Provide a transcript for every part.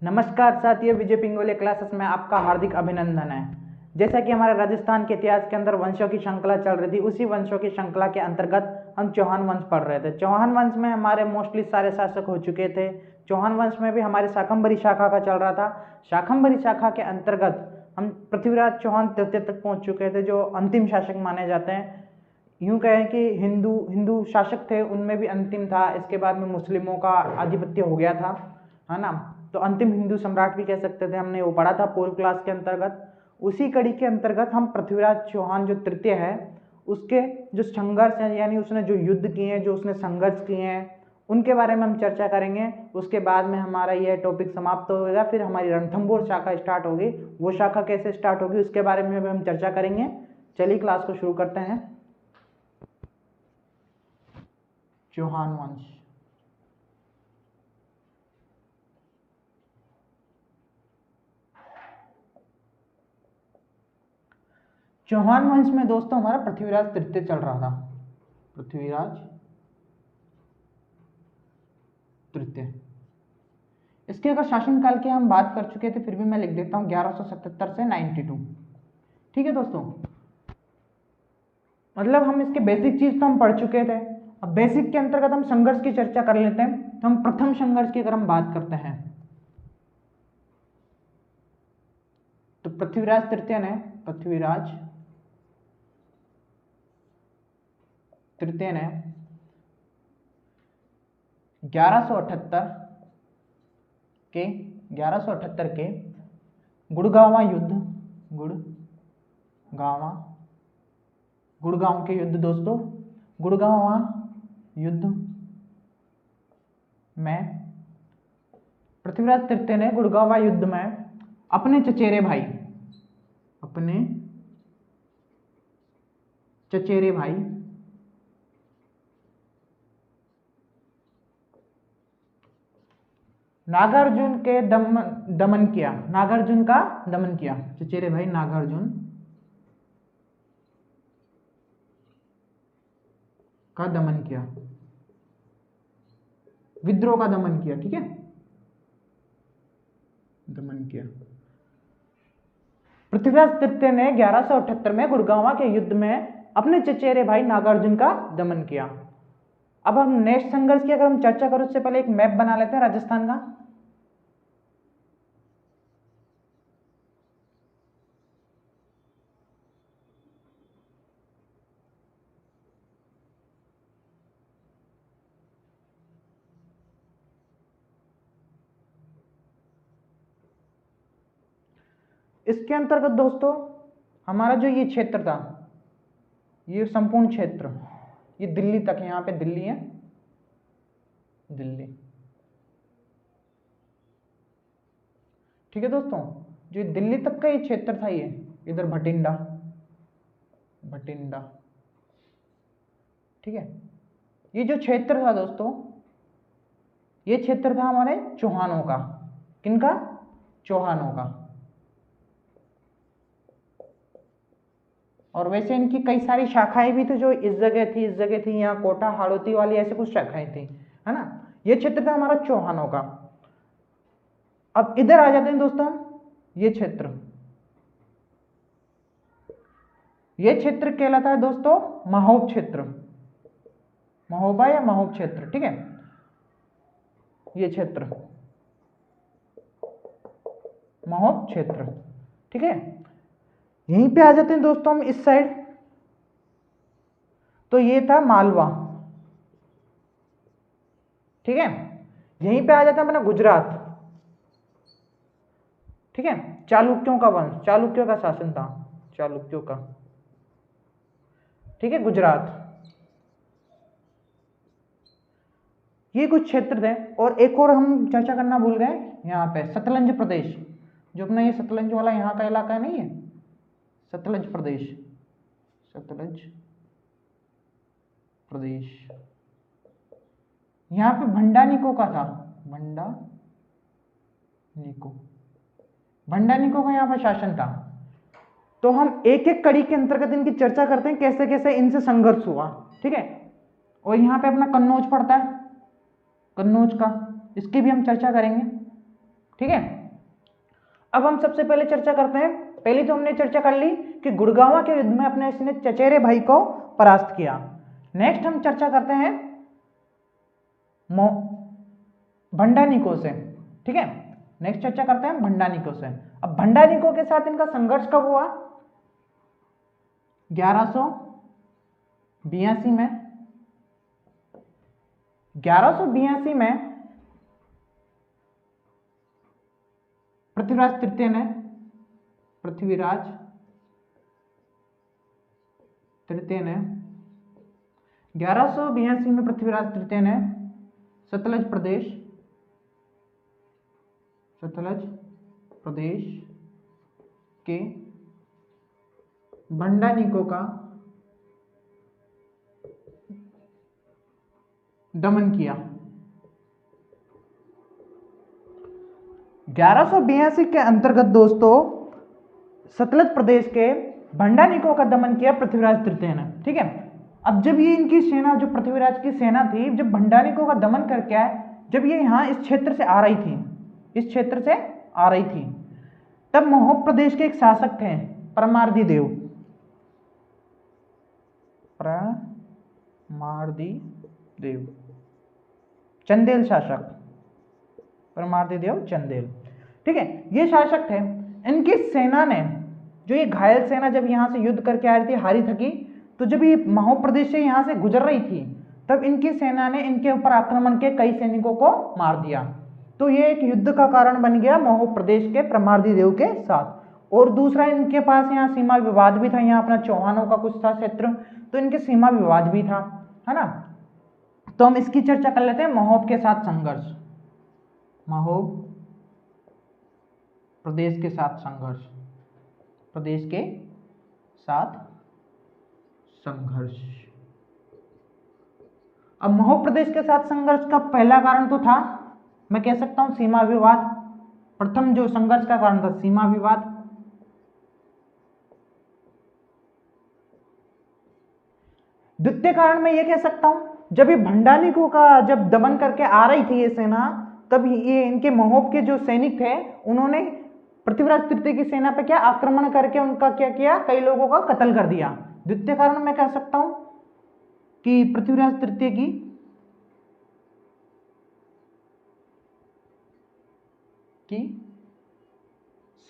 नमस्कार साथियों, विजय पिंगोले क्लासेस में आपका हार्दिक अभिनंदन है। जैसा कि हमारे राजस्थान के इतिहास के अंदर वंशों की श्रृंखला चल रही थी, उसी वंशों की श्रृंखला के अंतर्गत हम चौहान वंश पढ़ रहे थे। चौहान वंश में हमारे मोस्टली सारे शासक हो चुके थे। चौहान वंश में भी हमारे शाकंभरी शाखा का चल रहा था। शाकंभरी शाखा के अंतर्गत हम पृथ्वीराज चौहान तृतीय तक पहुंच चुके थे, जो अंतिम शासक माने जाते हैं। यूं कहें कि हिंदू शासक थे, उनमें भी अंतिम था। इसके बाद में मुस्लिमों का आधिपत्य हो गया था, है ना। तो अंतिम हिंदू सम्राट भी कह सकते थे, हमने वो पढ़ा था पूर्व क्लास के अंतर्गत। उसी कड़ी के अंतर्गत हम पृथ्वीराज चौहान जो तृतीय है, उसके जो संघर्ष है, यानी उसने जो युद्ध किए हैं, जो उसने संघर्ष किए हैं, उनके बारे में हम चर्चा करेंगे। उसके बाद में हमारा यह टॉपिक समाप्त होगा, फिर हमारी रणथंभौर शाखा स्टार्ट होगी। वो शाखा कैसे स्टार्ट होगी उसके बारे में भी हम चर्चा करेंगे। चलिए क्लास को शुरू करते हैं। चौहान वंश। चौहान वंश में दोस्तों हमारा पृथ्वीराज तृतीय चल रहा था। पृथ्वीराज तृतीय। इसके अगर शासनकाल की हम बात कर चुके थे, फिर भी मैं लिख देता हूं 1177 से 92। ठीक है दोस्तों, मतलब हम इसके बेसिक चीज तो हम पढ़ चुके थे। अब बेसिक के अंतर्गत हम संघर्ष की चर्चा कर लेते हैं। तो हम प्रथम संघर्ष की अगर हम बात करते हैं, तो पृथ्वीराज तृतीय ने 1178 के गुड़गांवा युद्ध, गुड़गांव के युद्ध दोस्तों, गुड़गांवा युद्ध में पृथ्वीराज तृतीय ने गुड़गांवा युद्ध में अपने चचेरे भाई नागार्जुन के दमन किया। नागार्जुन का दमन किया। चचेरे भाई नागार्जुन का दमन किया, विद्रोह का दमन किया। ठीक है, दमन किया। पृथ्वीराज तृतीय ने 1178 में गुड़गांवा के युद्ध में अपने चचेरे भाई नागार्जुन का दमन किया। अब हम नेक्स्ट संघर्ष की अगर हम चर्चा करें, उससे पहले एक मैप बना लेते हैं राजस्थान का। इसके अंतर्गत दोस्तों हमारा जो ये क्षेत्र था, ये संपूर्ण क्षेत्र, ये दिल्ली तक, यहां पे दिल्ली है, दिल्ली। ठीक है दोस्तों, जो दिल्ली तक का ये क्षेत्र था, ये इधर भटिंडा, ठीक है। ये जो क्षेत्र था दोस्तों, ये क्षेत्र था हमारे चौहानों का। किनका? चौहानों का। और वैसे इनकी कई सारी शाखाएं भी थी, जो इस जगह थी, यहाँ कोटा हाड़ौती वाली, ऐसे कुछ शाखाएं थी, है ना। ये क्षेत्र था हमारा चौहानों का। अब इधर आ जाते हैं दोस्तों हम, ये क्षेत्र कहलाता है दोस्तों महोब क्षेत्र, महोबा या महोब क्षेत्र। ठीक है, ये क्षेत्र महोब क्षेत्र। ठीक है, यहीं पे आ जाते हैं दोस्तों हम इस साइड, तो ये था मालवा। ठीक है, यहीं पे आ जाता है अपना गुजरात। ठीक है, चालुक्यों का वंश, चालुक्यों का शासन था, चालुक्यों का। ठीक है, गुजरात। ये कुछ क्षेत्र थे। और एक और हम चर्चा करना भूल गए, यहाँ पे सतलंज प्रदेश, जो अपना ये सतलंज वाला यहाँ का इलाका नहीं है, सतलज प्रदेश, यहाँ पे भंडानिको का था, भंडानिको का यहाँ पर शासन था। तो हम एक एक कड़ी के अंतर्गत इनकी चर्चा करते हैं, कैसे कैसे इनसे संघर्ष हुआ। ठीक है, और यहाँ पे अपना कन्नौज पड़ता है, कन्नौज का, इसकी भी हम चर्चा करेंगे। ठीक है। अब हम सबसे पहले चर्चा करते हैं, पहले तो हमने चर्चा कर ली कि गुड़गांव के युद्ध में अपने इसने चचेरे भाई को परास्त किया। नेक्स्ट हम चर्चा करते हैं भंडानिको से, ठीक है। नेक्स्ट चर्चा करते हैं भंडानिको से। अब भंडानिको के साथ इनका संघर्ष कब हुआ? 1182 में। 1182 में पृथ्वीराज तृतीय ने 1182 में पृथ्वीराज तृतीय ने सतलज प्रदेश के भंडानिको का दमन किया। 1182 के अंतर्गत दोस्तों सतलज प्रदेश के भंडानिको का दमन किया पृथ्वीराज तृतीय ने, ठीक है। अब जब ये इनकी सेना, जो पृथ्वीराज की सेना थी, जब भंडानिको का दमन करके आए, जब ये यहाँ इस क्षेत्र से आ रही थी, तब महोब प्रदेश के एक शासक थे परमार्दी देव, चंदेल शासक, परमार्दी देव चंदेल, ठीक है। ये शासक थे। इनकी सेना ने, जो ये घायल सेना जब यहाँ से युद्ध करके आ रही थी, हारी थकी, तो जब ये महोब प्रदेश से यहाँ से गुजर रही थी, तब इनकी सेना ने इनके ऊपर आक्रमण के कई सैनिकों को मार दिया। तो ये एक युद्ध का कारण बन गया महोब प्रदेश के परमार्दी देव के साथ। और दूसरा, इनके पास यहाँ सीमा विवाद भी था, यहाँ अपना चौहानों का कुछ था क्षेत्र, तो इनके सीमा विवाद भी था, है ना। तो हम इसकी चर्चा कर लेते हैं, महोब के साथ संघर्ष। महोब प्रदेश के साथ संघर्ष। अब महोब प्रदेश के साथ संघर्ष का पहला कारण तो था, मैं कह सकता हूं, सीमा विवाद। प्रथम जो संघर्ष का कारण था सीमा विवाद। द्वितीय कारण मैं ये कह सकता हूं, जब ये भंडानिको का जब दमन करके आ रही थी ये सेना, तब ये इनके महोब के जो सैनिक थे, उन्होंने पृथ्वीराज तृतीय की सेना पे क्या आक्रमण करके उनका क्या किया, कई लोगों का कत्ल कर दिया। द्वितीय कारण मैं कह सकता हूं कि पृथ्वीराज तृतीय की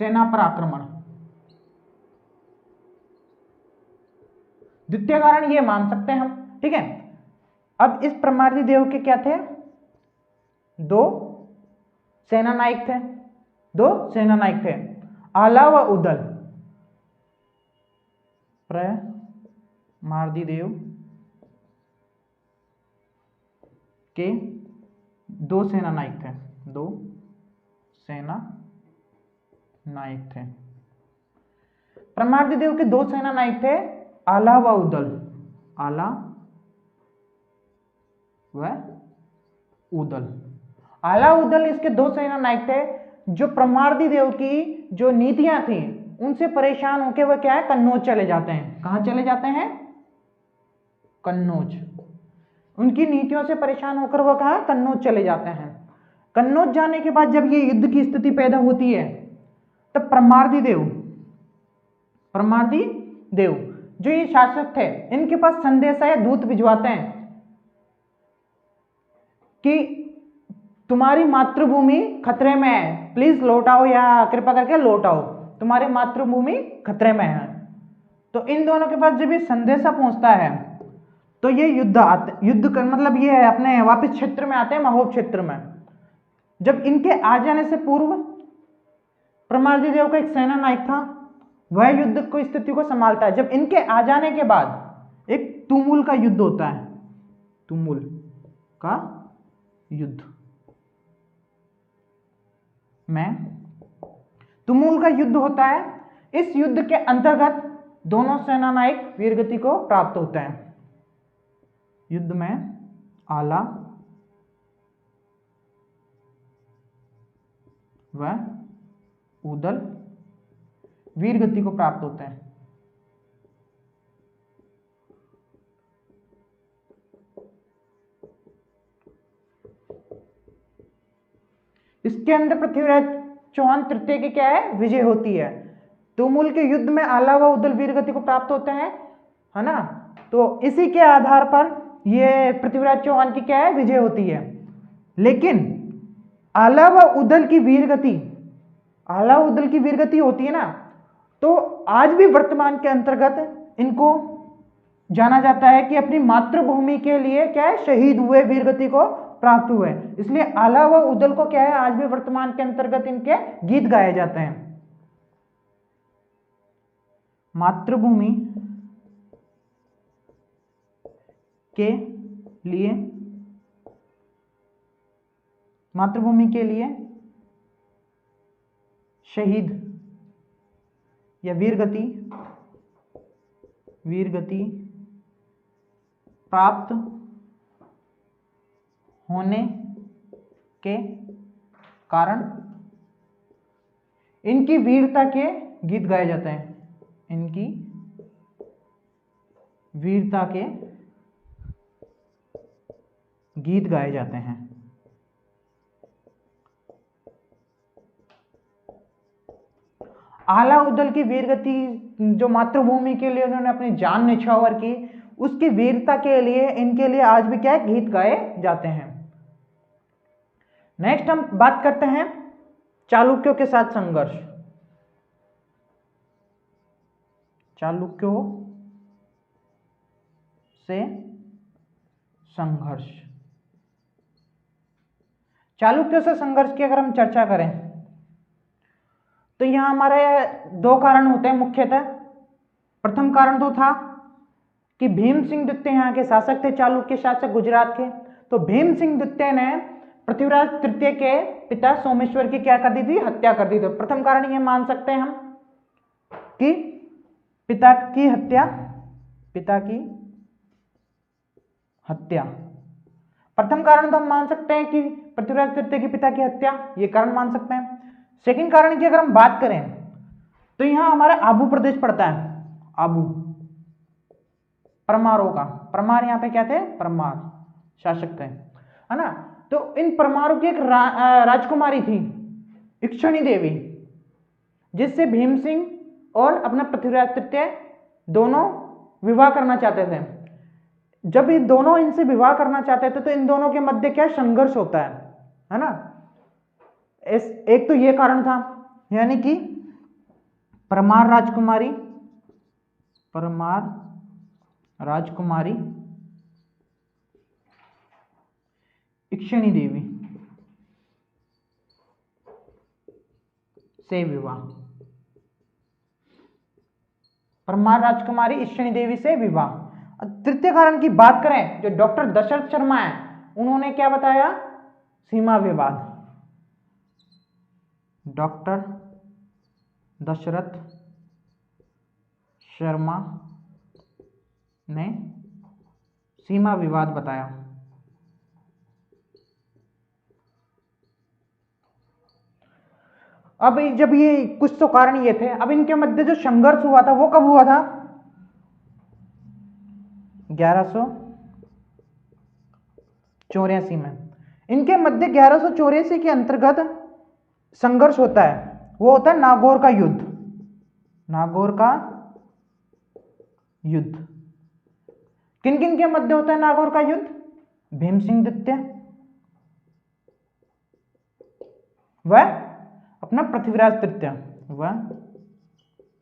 सेना पर आक्रमण। द्वितीय कारण ये मान सकते हैं हम, ठीक है। अब इस परमार्दी देव के क्या थे, दो सेना नायक थे, आला व उदल। परमार्दी देव के दो सेना नायक थे। परमार्दी देव के दो सेना नायक थे, आला व उदल। आला उदल इसके दो सेना नायक थे, जो परमार्दी देव की जो नीतियां थी उनसे परेशान होकर वह क्या है, कन्नौज चले जाते हैं। कहां चले जाते हैं? कन्नौज। उनकी नीतियों से परेशान होकर वह कहा कन्नौज चले जाते हैं। कन्नौज जाने के बाद जब ये युद्ध की स्थिति पैदा होती है, तब परमार्दी देव जो ये शासक थे, इनके पास संदेशा या दूत भिजवाते हैं कि तुम्हारी मातृभूमि खतरे में है, प्लीज लौट आओ, या कृपा करके लौट आओ, तुम्हारी मातृभूमि खतरे में है। तो इन दोनों के पास जब ये संदेशा पहुंचता है, तो ये युद्ध कर मतलब ये है अपने वापस क्षेत्र में आते हैं, महोब क्षेत्र में। जब इनके आ जाने से पूर्व परमार्दी देव का एक सेना नायक था, वह युद्ध को स्थिति को संभालता है। जब इनके आ जाने के बाद एक तुमुल का युद्ध होता है, तुमुल का युद्ध होता है। इस युद्ध के अंतर्गत दोनों सेना नायक वीरगति को प्राप्त होते हैं। युद्ध में आला व उदल वीरगति को प्राप्त होते हैं। इसके अंदर पृथ्वीराज चौहान तृतीय की क्या है, विजय होती है। तुमुल के युद्ध में आला व उदल वीर गति को प्राप्त होते हैं, है ना। तो इसी के आधार पर ये पृथ्वीराज चौहान की क्या है, विजय होती है। लेकिन आला व उदल की वीर गति, आला उदल की वीर गति होती है ना, तो आज भी वर्तमान के अंतर्गत इनको जाना जाता है कि अपनी मातृभूमि के लिए क्या है, शहीद हुए, वीर गति को प्राप्त हुए। इसलिए आला व उदल को क्या है, आज भी वर्तमान के अंतर्गत इनके गीत गाए जाते हैं। मातृभूमि के लिए, मातृभूमि के लिए शहीद या वीर गति प्राप्त होने के कारण इनकी वीरता के गीत गाए जाते हैं, इनकी वीरता के गीत गाए जाते हैं। आला उदल की वीरगति, जो मातृभूमि के लिए उन्होंने अपनी जान न्यौछावर की, उसकी वीरता के लिए इनके लिए आज भी क्या है, गीत गाए जाते हैं। नेक्स्ट हम बात करते हैं चालुक्यों के साथ संघर्ष। चालुक्यों से संघर्ष, चालुक्यों से संघर्ष की अगर हम चर्चा करें तो यहां हमारे दो कारण होते हैं मुख्यतः। प्रथम कारण तो था कि भीम सिंह द्वितीय यहाँ के शासक थे, चालुक्य शासक गुजरात के। तो भीम सिंह द्वितीय ने पृथ्वीराज तृतीय के पिता सोमेश्वर की क्या कर दी थी, हत्या कर दी थी। प्रथम कारण ये मान सकते हैं हम कि पिता की हत्या प्रथम कारण तो हम मान सकते हैं कि पृथ्वीराज तृतीय के पिता की हत्या, ये कारण मान सकते हैं। सेकंड कारण की अगर हम बात करें तो यहां हमारा आबू प्रदेश पड़ता है, आबू, परमारों का। परमार यहाँ पे क्या थे, परमार शासक थे, है ना। तो इन परमारों की एक राजकुमारी थी, इक्षणी देवी, जिससे भीम सिंह और अपना पृथ्वीराज तृतीय दोनों विवाह करना चाहते थे। जब ये दोनों इनसे विवाह करना चाहते थे तो इन दोनों के मध्य क्या संघर्ष होता है ना। एक तो ये कारण था, यानी कि परमार राजकुमारी इक्षणी देवी से विवाह, परमार राजकुमारी इक्षणी देवी से विवाह। तृतीय कारण की बात करें, जो डॉक्टर दशरथ शर्मा है, उन्होंने क्या बताया, सीमा विवाद। डॉक्टर दशरथ शर्मा ने सीमा विवाद बताया। अब जब ये कुछ तो कारण ये थे, अब इनके मध्य जो संघर्ष हुआ था वो कब हुआ था, 1184 में। इनके मध्य 1184 के अंतर्गत संघर्ष होता है, वो होता है नागौर का युद्ध। नागौर का युद्ध किन किन के मध्य होता है नागौर का युद्ध, भीम सिंह द्वितीय वह अपना पृथ्वीराज तृतीय, वह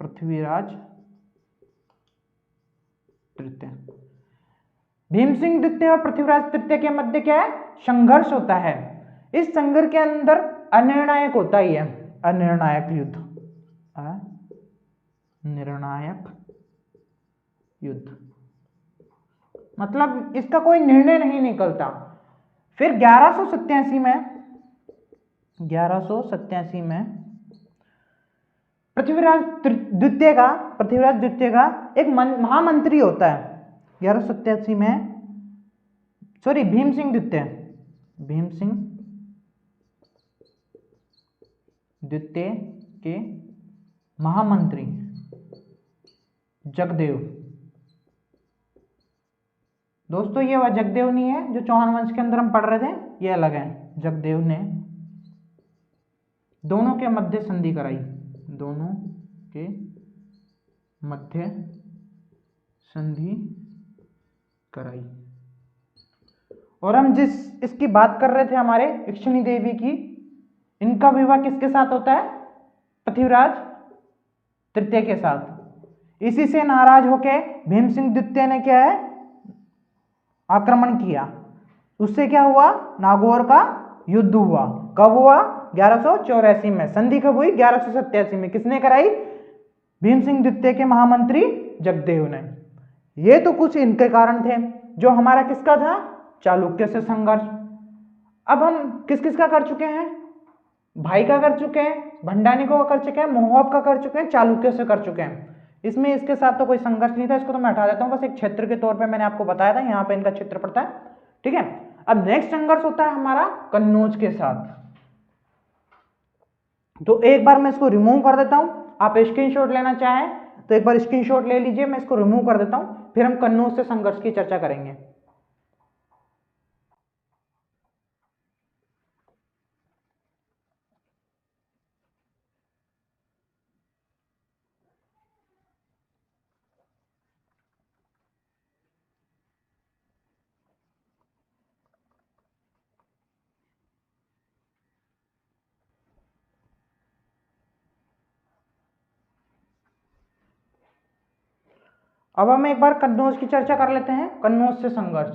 पृथ्वीराज तृतीय। भीम सिंह द्वितीय और पृथ्वीराज तृतीय के मध्य क्या है, संघर्ष होता है। इस संघर्ष के अंदर अनिर्णायक होता ही है, अनिर्णायक युद्ध, अनिर्णायक युद्ध, मतलब इसका कोई निर्णय नहीं निकलता। फिर 1187 में पृथ्वीराज द्वितीय का एक महामंत्री होता है। 1187 में, सॉरी, भीम सिंह द्वितीय के महामंत्री जगदेव। दोस्तों ये वह जगदेव नहीं है जो चौहान वंश के अंदर हम पढ़ रहे थे, ये अलग है। दोनों के मध्य संधि कराई, दोनों के मध्य संधि कराई। और हम जिस इसकी बात कर रहे थे हमारे इक्षिणी देवी की, इनका विवाह किसके साथ होता है? पृथ्वीराज तृतीय के साथ। इसी से नाराज होके भीम सिंह द्वितीय ने क्या है, आक्रमण किया। उससे क्या हुआ? नागौर का युद्ध हुआ। कब हुआ? 1184 में। संधि कब हुई? 1187 में। किसने कराई? भीम सिंह द्वितीय के महामंत्री जगदेव ने। ये तो कुछ इनके कारण थे। जो हमारा किसका था? चालुक्य से संघर्ष। अब हम किस किस का कर चुके हैं? भाई का कर चुके हैं, भंडानिकों का कर चुके हैं, महोब का कर चुके हैं, चालुक्य से कर चुके हैं। इसमें इसके साथ तो कोई संघर्ष नहीं था, इसको तो मैं हटा देता हूं। बस एक क्षेत्र के तौर पे मैंने आपको बताया था, यहाँ पे इनका क्षेत्र पड़ता है। ठीक है। अब नेक्स्ट संघर्ष होता है हमारा कन्नौज के साथ। तो एक बार मैं इसको रिमूव कर देता हूं। आप स्क्रीनशॉट लेना चाहें तो एक बार स्क्रीनशॉट ले लीजिए। मैं इसको रिमूव कर देता हूं, फिर हम कन्नौज से संघर्ष की चर्चा करेंगे। अब हम एक बार कन्नौज की चर्चा कर लेते हैं। कन्नौज से संघर्ष।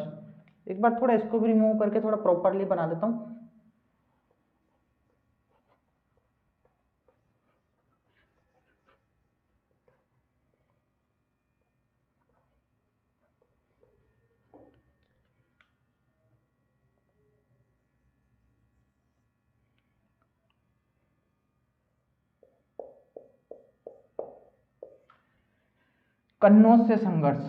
एक बार थोड़ा इसको भी रिमूव करके थोड़ा प्रॉपरली बना देता हूं। कन्नौज से संघर्ष।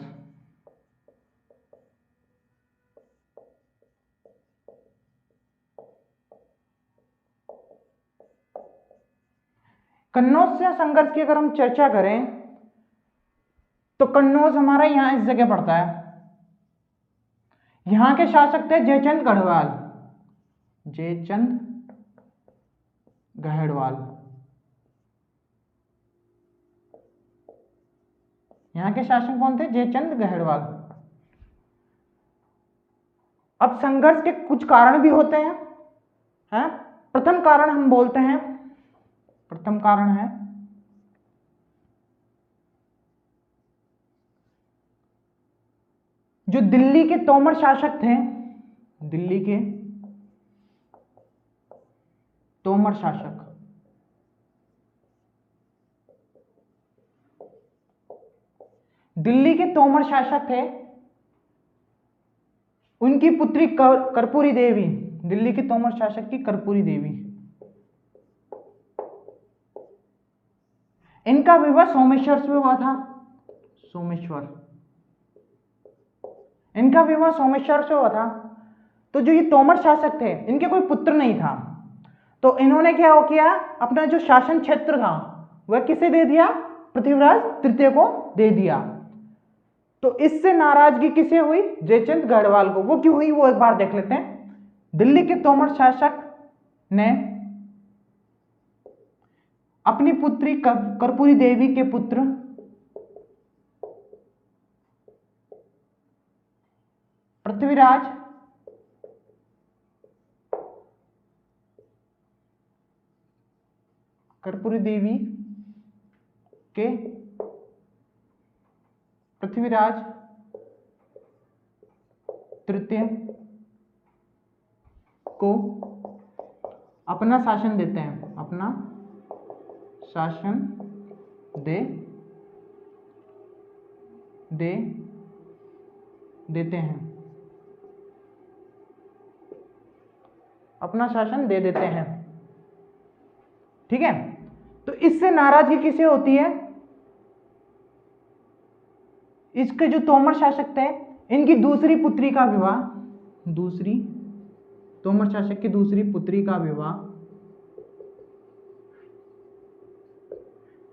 कन्नौज से संघर्ष की अगर हम चर्चा करें तो कन्नौज हमारा यहां इस जगह पड़ता है। यहां के शासक थे जयचंद गढ़वाल। जयचंद गढ़वाल यहां के शासक कौन थे? जयचंद गढ़वाल। अब संघर्ष के कुछ कारण भी होते हैं, हैं? प्रथम कारण हम बोलते हैं, प्रथम कारण है जो दिल्ली के तोमर शासक थे, दिल्ली के तोमर शासक, दिल्ली के तोमर शासक थे, उनकी पुत्री कर्पूरी देवी, दिल्ली के तोमर शासक की कर्पूरी देवी, इनका विवाह सोमेश्वर से हुआ था। सोमेश्वर, इनका विवाह सोमेश्वर से हुआ था। तो जो ये तोमर शासक थे, इनके कोई पुत्र नहीं था, तो इन्होंने क्या किया? अपना जो शासन क्षेत्र था वह किसे दे दिया? पृथ्वीराज तृतीय को दे दिया। तो इससे नाराजगी किसे हुई? जयचंद गढ़वाल को। वो क्यों हुई वो एक बार देख लेते हैं। दिल्ली के तोमर शासक ने अपनी पुत्री कर्पूरी देवी के पुत्र पृथ्वीराज कर्पूरी देवी के पृथ्वीराज तृतीय को अपना शासन देते हैं, अपना शासन देते हैं, अपना शासन दे देते हैं। ठीक है। तो इससे नाराजगी किसे होती है? इसके जो तोमर शासक थे, इनकी दूसरी पुत्री का विवाह, दूसरी तोमर शासक की दूसरी पुत्री का विवाह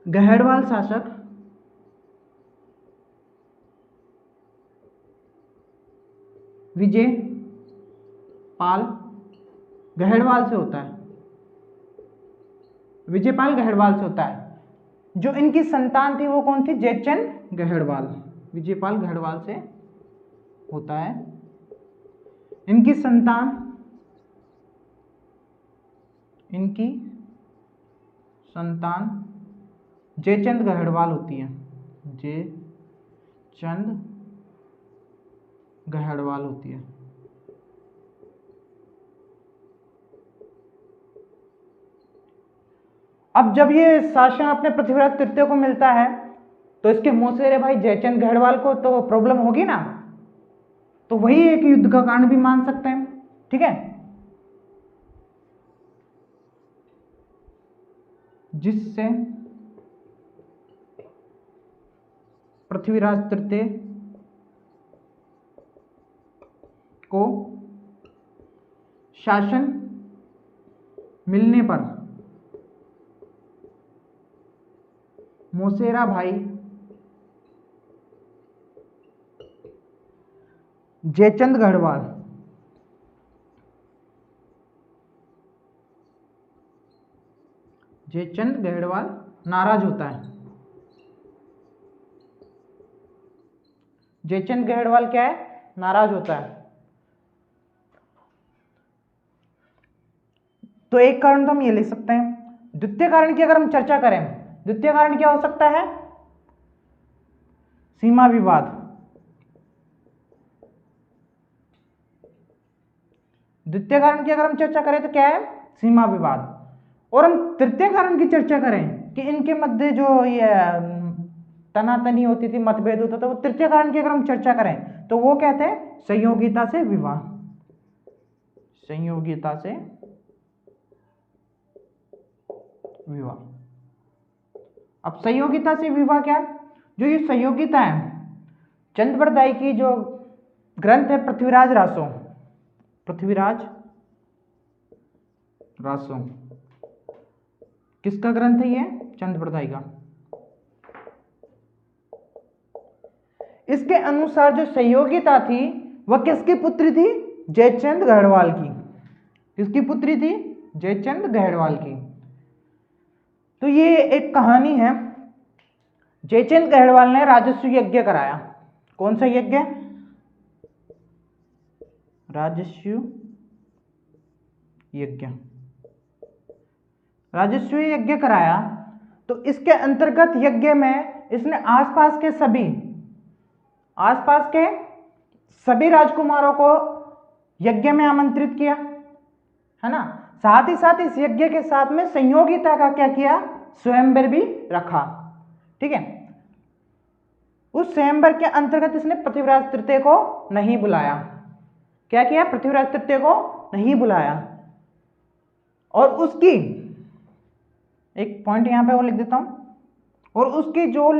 गहड़वाल शासक विजय पाल गहड़वाल से होता है। विजयपाल गहड़वाल से होता है। जो इनकी संतान थी वो कौन थी? जयचंद गहड़वाल, विजयपाल गहड़वाल से होता है। इनकी संतान जयचंद गहड़वाल होती है, जयचंद गहड़वाल होती है। अब जब ये शासन अपने पृथ्वीराज तृतीय को मिलता है तो इसके मौसेरे भाई जयचंद गहड़वाल को तो प्रॉब्लम होगी ना, तो वही एक युद्ध का कारण भी मान सकते हैं। ठीक है, जिससे पृथ्वीराज तृतीय को शासन मिलने पर मौसेरा भाई जयचंद गहड़वाल नाराज होता है। जयचंद गहड़वाल क्या है? नाराज होता है। तो एक कारण तो हम ये लिख सकते हैं। द्वितीय कारण की अगर हम चर्चा करें, द्वितीय कारण क्या हो सकता है? सीमा विवाद। द्वितीय कारण की अगर हम चर्चा करें तो क्या है? सीमा विवाद। और हम तृतीय कारण की चर्चा करें कि इनके मध्य जो ये तनातनी होती थी, मतभेद होता था, वो तृतीय कारण की अगर हम चर्चा करें तो वो कहते हैं संयोगिता से विवाह। संयोगिता से विवाह। अब संयोगिता से विवाह क्या? जो ये संयोगिता है, चंद्रप्रदाय की जो ग्रंथ है पृथ्वीराज रासो, पृथ्वीराज रासो किसका ग्रंथ है? ये चंद्रप्रदाय का। इसके अनुसार जो संयोगिता थी वह किसकी पुत्री थी? जयचंद गहड़वाल की। किसकी पुत्री थी? जयचंद गहड़वाल की। तो ये एक कहानी है। जयचंद गहड़वाल ने राजस्व यज्ञ कराया। कौन सा यज्ञ? राजस्व यज्ञ। राजस्व यज्ञ कराया तो इसके अंतर्गत यज्ञ में इसने आसपास के सभी राजकुमारों को यज्ञ में आमंत्रित किया, है ना। साथ ही साथ इस यज्ञ के साथ में संयोगिता का क्या किया? स्वयंवर भी रखा। ठीक है, उस स्वयंवर के अंतर्गत इसने पृथ्वीराज तृतीय को नहीं बुलाया। क्या किया? पृथ्वीराज तृतीय को नहीं बुलाया। और उसकी एक पॉइंट यहां पे और लिख देता हूं, और उसकी जो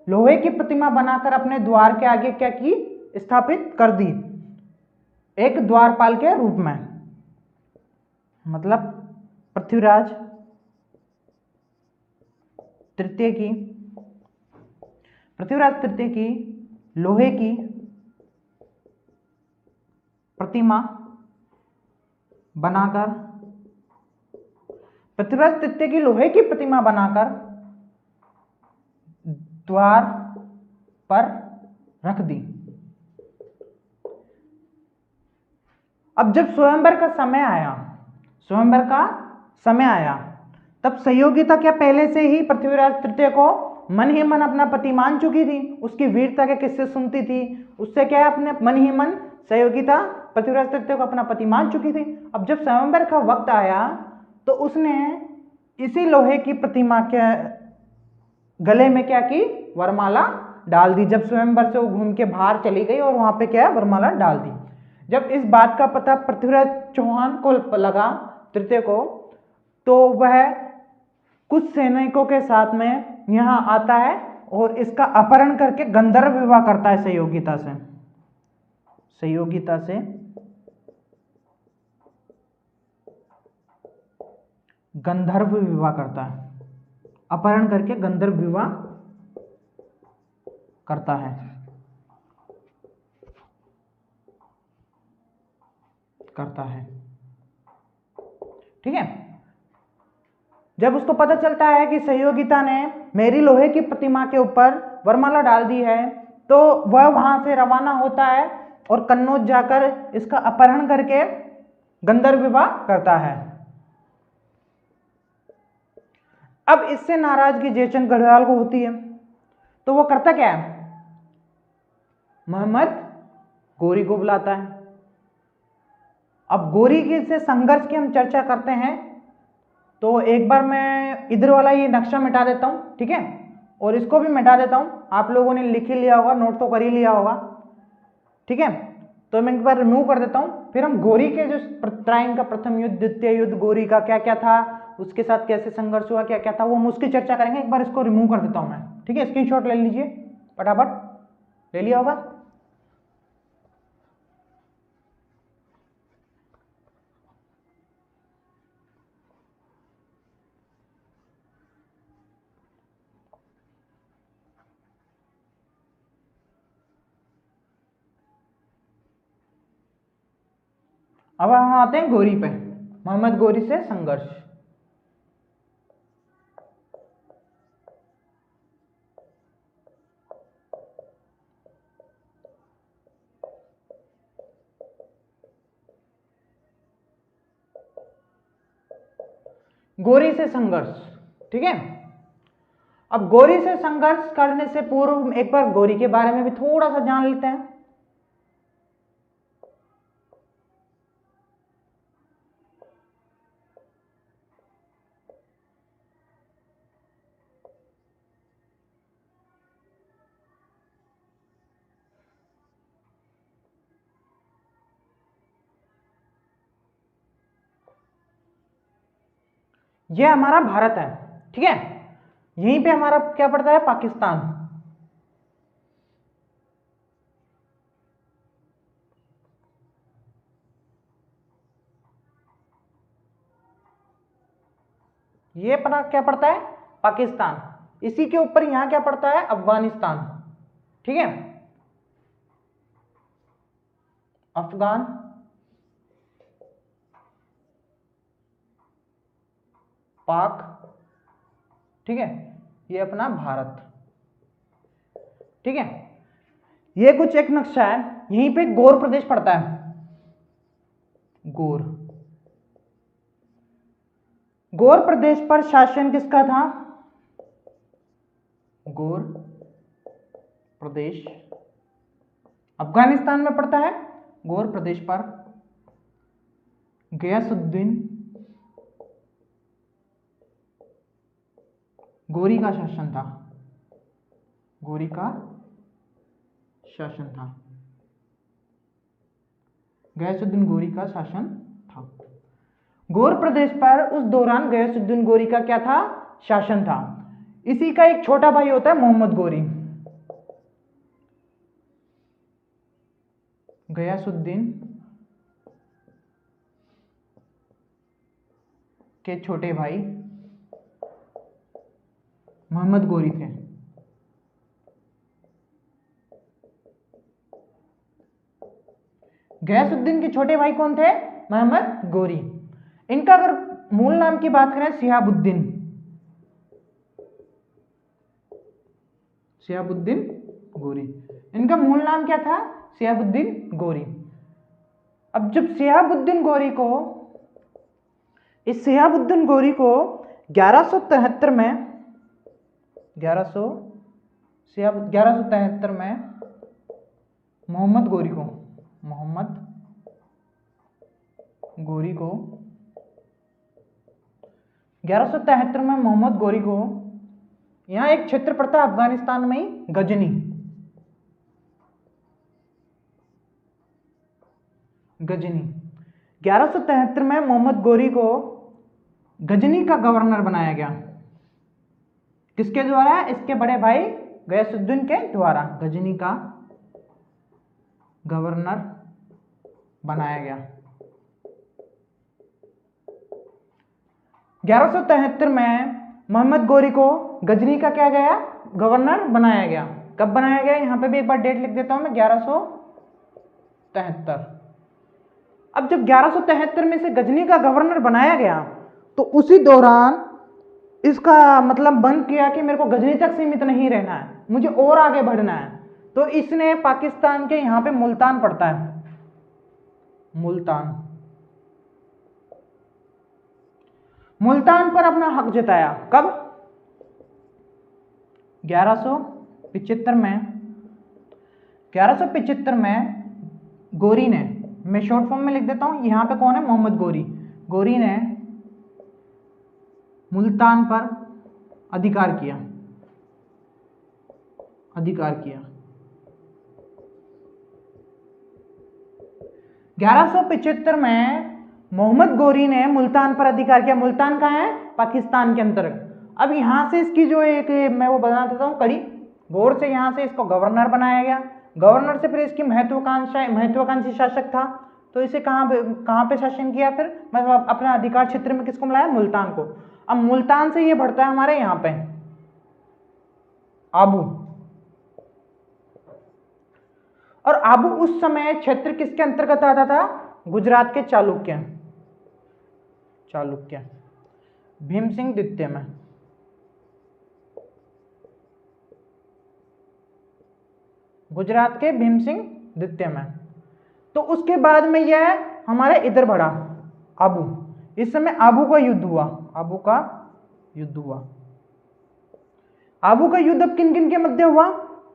लोहे की प्रतिमा बनाकर अपने द्वार के आगे क्या की? स्थापित कर दी, एक द्वारपाल के रूप में। मतलब पृथ्वीराज तृतीय की लोहे की प्रतिमा बनाकर, पृथ्वीराज तृतीय की लोहे की प्रतिमा बनाकर द्वार पर रख दी। अब जब स्वयंवर का समय आया तब संयोगिता क्या पहले से ही पृथ्वीराज तृतीय को मन ही मन अपना पति मान चुकी थी। उसकी वीरता के किस्से सुनती थी, उससे क्या है, अपने मन ही मन संयोगिता पृथ्वीराज तृतीय को अपना पति मान चुकी थी। अब जब स्वयंवर का वक्त आया तो उसने इसी लोहे की प्रतिमा के गले में क्या की? वरमाला डाल दी। जब स्वयंवर से वो घूम के बाहर चली गई और वहां पे क्या है? वरमाला डाल दी। जब इस बात का पता पृथ्वीराज चौहान को लगा, तृतीय को, तो वह कुछ सैनिकों के साथ में यहां आता है और इसका अपहरण करके गंधर्व विवाह करता है संयोगिता से। गंधर्व विवाह करता है, अपहरण करके गंधर्व विवाह करता है। ठीक है, जब उसको पता चलता है कि सहयोगिता ने मेरी लोहे की प्रतिमा के ऊपर वरमाला डाल दी है, तो वह वहां से रवाना होता है और कन्नौज जाकर इसका अपहरण करके गंधर्व विवाह करता है। अब इससे नाराजगी जयचंद गढ़वाल को होती है, तो वो करता क्या है, मोहम्मद गोरी को बुलाता है। अब गोरी के से संघर्ष की हम चर्चा करते हैं, तो एक बार मैं इधर वाला ये नक्शा मिटा देता हूं, ठीक है, और इसको भी मिटा देता हूं। आप लोगों ने लिख ही लिया होगा, नोट तो कर ही लिया होगा, ठीक है। तो मैं एक बार रिमूव कर देता हूं, फिर हम गोरी के जो ट्राइन का प्रथम युद्ध, द्वितीय युद्ध, गोरी का क्या क्या था, उसके साथ कैसे संघर्ष हुआ, क्या क्या था, वो हम उसकी चर्चा करेंगे। एक बार इसको रिमूव कर देता हूं मैं, ठीक है। स्क्रीनशॉट ले लीजिए फटाफट, ले लिया होगा। अब हम आते हैं गोरी पे, मोहम्मद गोरी से संघर्ष। गोरी से संघर्ष, ठीक है। अब गोरी से संघर्ष करने से पूर्व एक बार गोरी के बारे में भी थोड़ा सा जान लेते हैं। ये हमारा भारत है, ठीक है। यहीं पे हमारा क्या पड़ता है, पाकिस्तान। ये अपना क्या पड़ता है, पाकिस्तान। इसी के ऊपर यहां क्या पड़ता है, अफगानिस्तान, ठीक है। अफगान, पाक, ठीक है। ये अपना भारत, ठीक है। ये कुछ एक नक्शा है, यहीं पे गौर प्रदेश पड़ता है, गौर। गौर प्रदेश पर शासन किसका था, गौर प्रदेश अफगानिस्तान में पड़ता है। गौर प्रदेश पर गयासुद्दीन गोरी का शासन था, गोरी का शासन था, गयासुद्दीन गोरी का शासन था। गौर प्रदेश पर उस दौरान गयासुद्दीन गोरी का क्या था, शासन था। इसी का एक छोटा भाई होता है मोहम्मद गोरी। गयासुद्दीन के छोटे भाई मोहम्मद गोरी थे। गयासुद्दीन के छोटे भाई कौन थे, मोहम्मद गोरी। इनका अगर मूल नाम की बात करें, शिहाबुद्दीन, शिहाबुद्दीन गोरी। इनका मूल नाम क्या था, शिहाबुद्दीन गोरी। अब जब शिहाबुद्दीन गोरी को, इस शिहाबुद्दीन गोरी को 1173 में 1173 में मोहम्मद गोरी को 1173 में मोहम्मद गोरी को यहां एक क्षेत्र पड़ता है अफगानिस्तान में ही, गजनी। गजनी 1173 में मोहम्मद गोरी को गजनी का गवर्नर बनाया गया। किसके द्वारा, इसके बड़े भाई गयासुद्दीन के द्वारा गजनी का गवर्नर बनाया गया। 1173 में मोहम्मद गोरी को गजनी का क्या गया, गवर्नर बनाया गया। कब बनाया गया, यहां पे भी एक बार डेट लिख देता हूं मैं, 1173। अब जब 1173 में से गजनी का गवर्नर बनाया गया, तो उसी दौरान इसका मतलब बंद किया कि मेरे को गजनी तक सीमित नहीं रहना है, मुझे और आगे बढ़ना है। तो इसने पाकिस्तान के यहाँ पे मुल्तान पड़ता है, मुल्तान पर अपना हक जताया। कब? 1175 में। 1175 में गोरी ने, मैं शॉर्ट फॉर्म में लिख देता हूं, यहां पे कौन है? मोहम्मद गोरी। गोरी ने मुल्तान पर अधिकार किया। 1175 में मोहम्मद गोरी ने मुल्तान पर अधिकार किया। मुल्तान कहाँ है? पाकिस्तान के अंतर्गत। अब यहां से इसकी जो एक मैं वो बता देता हूं कड़ी, गौर से यहां से इसको गवर्नर बनाया गया। गवर्नर से फिर इसकी महत्वाकांक्षी शासक था, तो इसे कहां पे शासन किया फिर? मतलब अपने अधिकार क्षेत्र में किसको मिलाया? मुल्तान को। अब मुल्तान से ये बढ़ता है हमारे यहां पे आबू, और आबू उस समय क्षेत्र किसके अंतर्गत आता था? गुजरात के चालुक्य भीम सिंह द्वितीय में। गुजरात के भीम सिंह द्वितीय में। तो उसके बाद में यह हमारे इधर बढ़ा आबू। इस समय आबू का युद्ध हुआ। आबू का युद्ध अब किन किन के मध्य हुआ?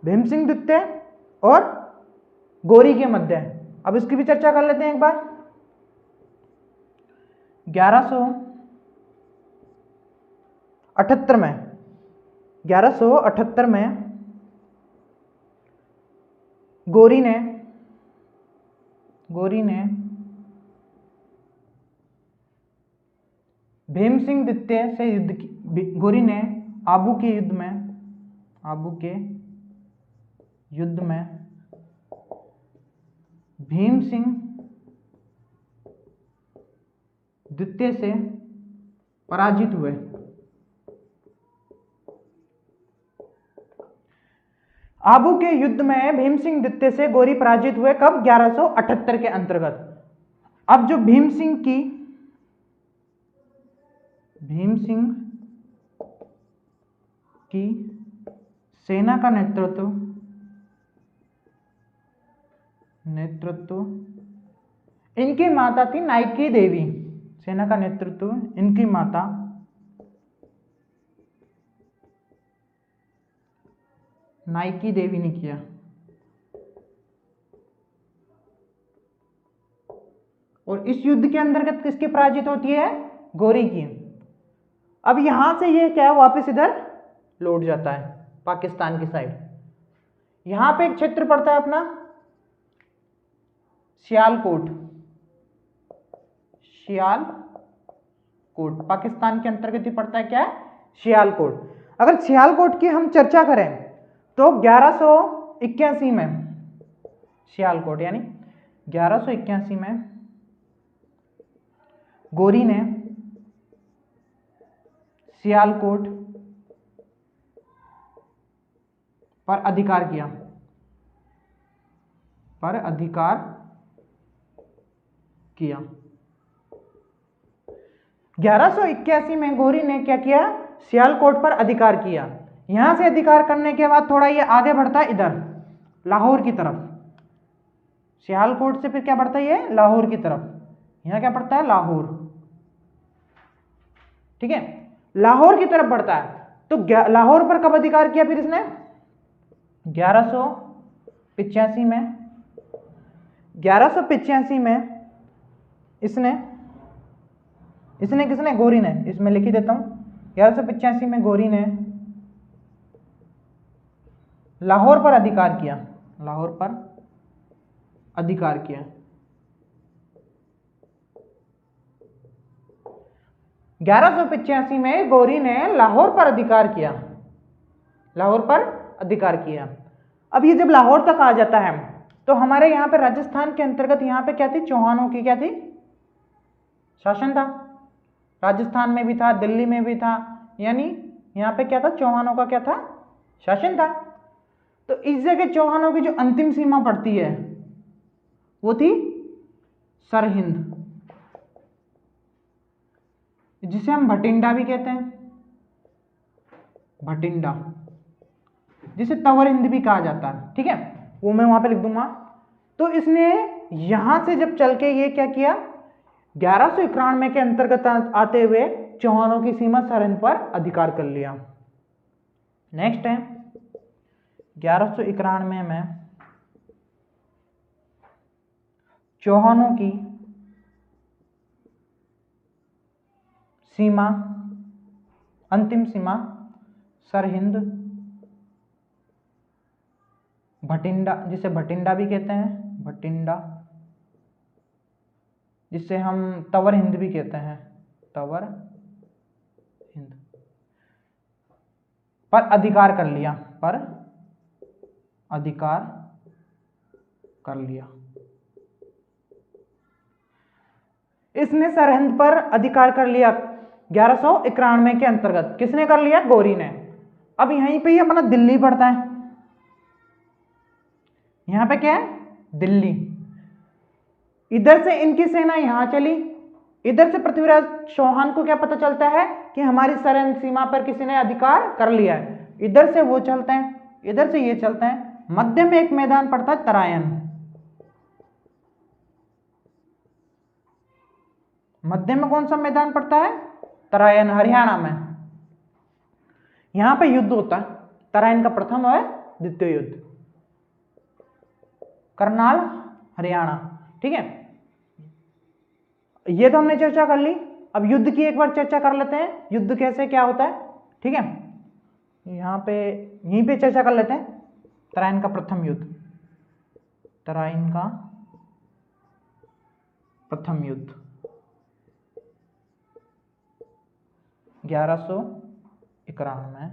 भीम सिंह द्वितीय और गोरी के मध्य। अब इसकी भी चर्चा कर लेते हैं एक बार। 1178 में गोरी ने भीम सिंह द्वितीय से युद्ध की। गोरी ने आबू के युद्ध में भीम सिंह द्वितीय से पराजित हुए। आबू के युद्ध में भीम सिंह द्वितीय से गोरी पराजित हुए। कब? 1178 के अंतर्गत। अब जो भीम सिंह की सेना का नेतृत्व इनकी माता थी नाइकी देवी। सेना का नेतृत्व इनकी माता नाइकी देवी ने किया। और इस युद्ध के अंतर्गत किसकी पराजित होती है? गोरी की। अब यहां से ये क्या है? वापस इधर लौट जाता है पाकिस्तान की साइड। यहां पे एक क्षेत्र पड़ता है अपना सियालकोट। पाकिस्तान के अंतर्गत ही पड़ता है। क्या है? सियालकोट। अगर सियालकोट की हम चर्चा करें तो 1181 में सियालकोट, यानी 1181 में गोरी ने सियालकोट पर अधिकार किया। 1181 में गोरी ने क्या किया? सियालकोट पर अधिकार किया। यहां से अधिकार करने के बाद थोड़ा ये आगे बढ़ता है इधर लाहौर की तरफ। सियालकोट से फिर क्या बढ़ता है? ये लाहौर की तरफ। यहां क्या पड़ता है? लाहौर। ठीक है, लाहौर की तरफ बढ़ता है। तो लाहौर पर कब अधिकार किया फिर इसने? 1185 में। 1185 में इसने किसने? गोरी ने। इसमें लिख ही देता हूं। 1185 में गोरी ने लाहौर पर अधिकार किया। 1185 में गोरी ने लाहौर पर अधिकार किया। अब ये जब लाहौर तक आ जाता है तो हमारे यहाँ पे राजस्थान के अंतर्गत यहाँ पे क्या थी? चौहानों की क्या थी? शासन था। राजस्थान में भी था, दिल्ली में भी था, यानी यहाँ पे क्या था? चौहानों का क्या था? शासन था। तो इस जगह चौहानों की जो अंतिम सीमा पड़ती है वो थी सरहिंद, जिसे हम भटिंडा भी कहते हैं। भटिंडा, जिसे तवर हिंद भी कहा जाता है, ठीक है, वो मैं वहां पे लिख दूंगा। तो इसने यहां से जब चल के ये क्या किया, 1191 के अंतर्गत आते हुए चौहानों की सीमा सरहद पर अधिकार कर लिया। नेक्स्ट है 1191 में चौहानों की सीमा, अंतिम सीमा सरहिंद भटिंडा, जिसे भटिंडा भी कहते हैं, भटिंडा, जिसे हम तवर हिंद भी कहते हैं, तवर हिंद पर अधिकार कर लिया, पर अधिकार कर लिया। इसने सरहिंद पर अधिकार कर लिया 1191 के अंतर्गत। किसने कर लिया? गौरी ने। अब यहीं पे ही अपना दिल्ली पड़ता है, यहां पे क्या है? दिल्ली। इधर से इनकी सेना यहां चली, इधर से पृथ्वीराज चौहान को क्या पता चलता है कि हमारी सरहद सीमा पर किसी ने अधिकार कर लिया है। इधर से वो चलते हैं, इधर से ये चलते हैं, मध्य में एक मैदान पड़ता है तरायन, मध्य में कौन सा मैदान पड़ता है? तरायन, हरियाणा में। यहां पे युद्ध होता है, तरायन का प्रथम और द्वितीय युद्ध, करनाल हरियाणा, ठीक है। ये तो हमने चर्चा कर ली। अब युद्ध की एक बार चर्चा कर लेते हैं, युद्ध कैसे क्या होता है, ठीक है। यहां पे यहीं पे चर्चा कर लेते हैं। तराइन का प्रथम युद्ध, तराइन का प्रथम युद्ध 1191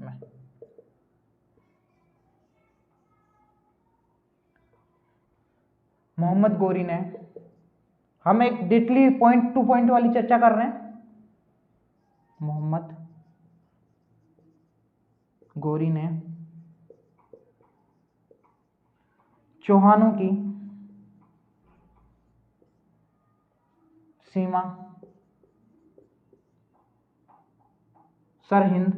में। मोहम्मद गौरी ने, हम एक डिटेली पॉइंट टू पॉइंट वाली चर्चा कर रहे हैं। मोहम्मद गौरी ने चौहानों की सीमा सरहिंद